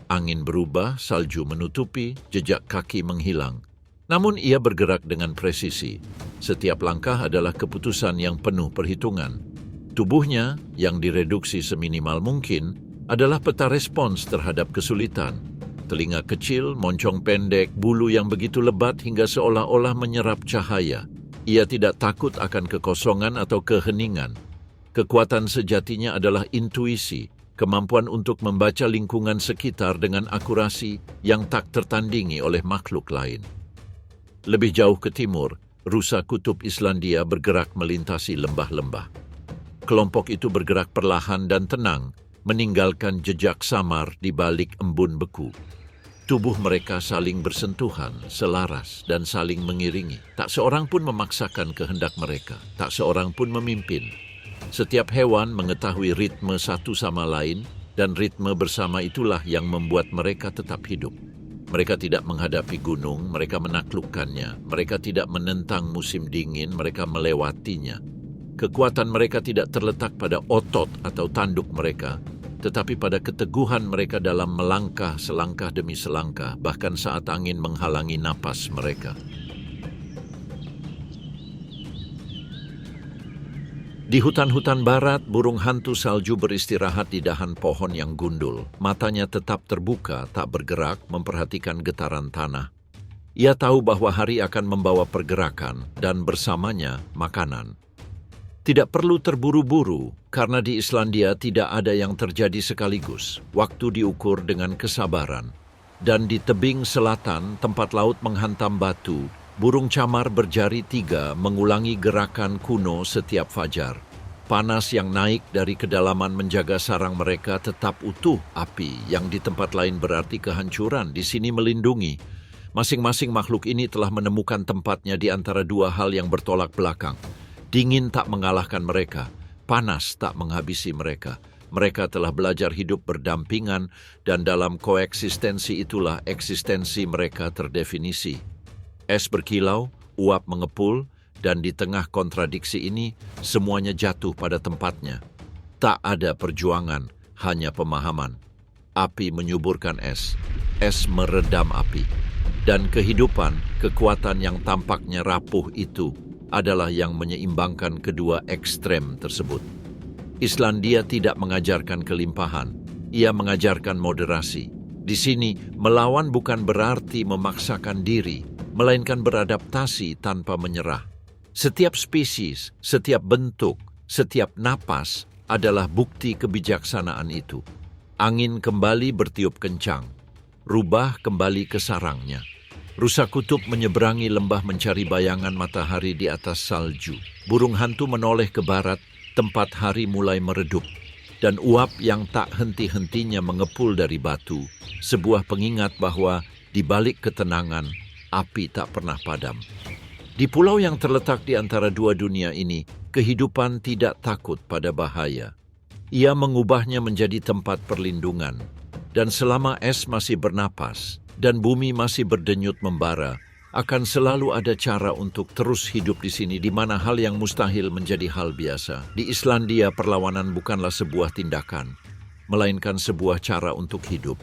Angin berubah, salju menutupi, jejak kaki menghilang. Namun ia bergerak dengan presisi. Setiap langkah adalah keputusan yang penuh perhitungan. Tubuhnya, yang direduksi seminimal mungkin, adalah peta respons terhadap kesulitan. Telinga kecil, moncong pendek, bulu yang begitu lebat hingga seolah-olah menyerap cahaya. Ia tidak takut akan kekosongan atau keheningan. Kekuatan sejatinya adalah intuisi, kemampuan untuk membaca lingkungan sekitar dengan akurasi yang tak tertandingi oleh makhluk lain. Lebih jauh ke timur, rusa kutub Islandia bergerak melintasi lembah-lembah. Kelompok itu bergerak perlahan dan tenang, meninggalkan jejak samar di balik embun beku. Tubuh mereka saling bersentuhan, selaras, dan saling mengiringi. Tak seorang pun memaksakan kehendak mereka, tak seorang pun memimpin. Setiap hewan mengetahui ritme satu sama lain, dan ritme bersama itulah yang membuat mereka tetap hidup. Mereka tidak menghadapi gunung, mereka menaklukkannya. Mereka tidak menentang musim dingin, mereka melewatinya. Kekuatan mereka tidak terletak pada otot atau tanduk mereka, tetapi pada keteguhan mereka dalam melangkah selangkah demi selangkah, bahkan saat angin menghalangi napas mereka. Di hutan-hutan barat, burung hantu salju beristirahat di dahan pohon yang gundul. Matanya tetap terbuka, tak bergerak, memperhatikan getaran tanah. Ia tahu bahwa hari akan membawa pergerakan dan bersamanya makanan. Tidak perlu terburu-buru, karena di Islandia tidak ada yang terjadi sekaligus. Waktu diukur dengan kesabaran. Dan di tebing selatan, tempat laut menghantam batu, burung camar berjari 3 mengulangi gerakan kuno setiap fajar. Panas yang naik dari kedalaman menjaga sarang mereka tetap utuh. Api yang di tempat lain berarti kehancuran, di sini melindungi. Masing-masing makhluk ini telah menemukan tempatnya di antara dua hal yang bertolak belakang. Dingin tak mengalahkan mereka, panas tak menghabisi mereka. Mereka telah belajar hidup berdampingan, dan dalam koeksistensi itulah eksistensi mereka terdefinisi. Es berkilau, uap mengepul, dan di tengah kontradiksi ini, semuanya jatuh pada tempatnya. Tak ada perjuangan, hanya pemahaman. Api menyuburkan es meredam api. Dan kehidupan, kekuatan yang tampaknya rapuh itu, adalah yang menyeimbangkan kedua ekstrem tersebut. Islandia tidak mengajarkan kelimpahan, ia mengajarkan moderasi. Di sini, melawan bukan berarti memaksakan diri, melainkan beradaptasi tanpa menyerah. Setiap spesies, setiap bentuk, setiap napas adalah bukti kebijaksanaan itu. Angin kembali bertiup kencang, rubah kembali ke sarangnya. Rusa kutub menyeberangi lembah mencari bayangan matahari di atas salju. Burung hantu menoleh ke barat, tempat hari mulai meredup. Dan uap yang tak henti-hentinya mengepul dari batu, sebuah pengingat bahwa di balik ketenangan, api tak pernah padam. Di pulau yang terletak di antara dua dunia ini, kehidupan tidak takut pada bahaya. Ia mengubahnya menjadi tempat perlindungan. Dan selama es masih bernapas, dan bumi masih berdenyut membara, akan selalu ada cara untuk terus hidup di sini, di mana hal yang mustahil menjadi hal biasa. Di Islandia, perlawanan bukanlah sebuah tindakan, melainkan sebuah cara untuk hidup.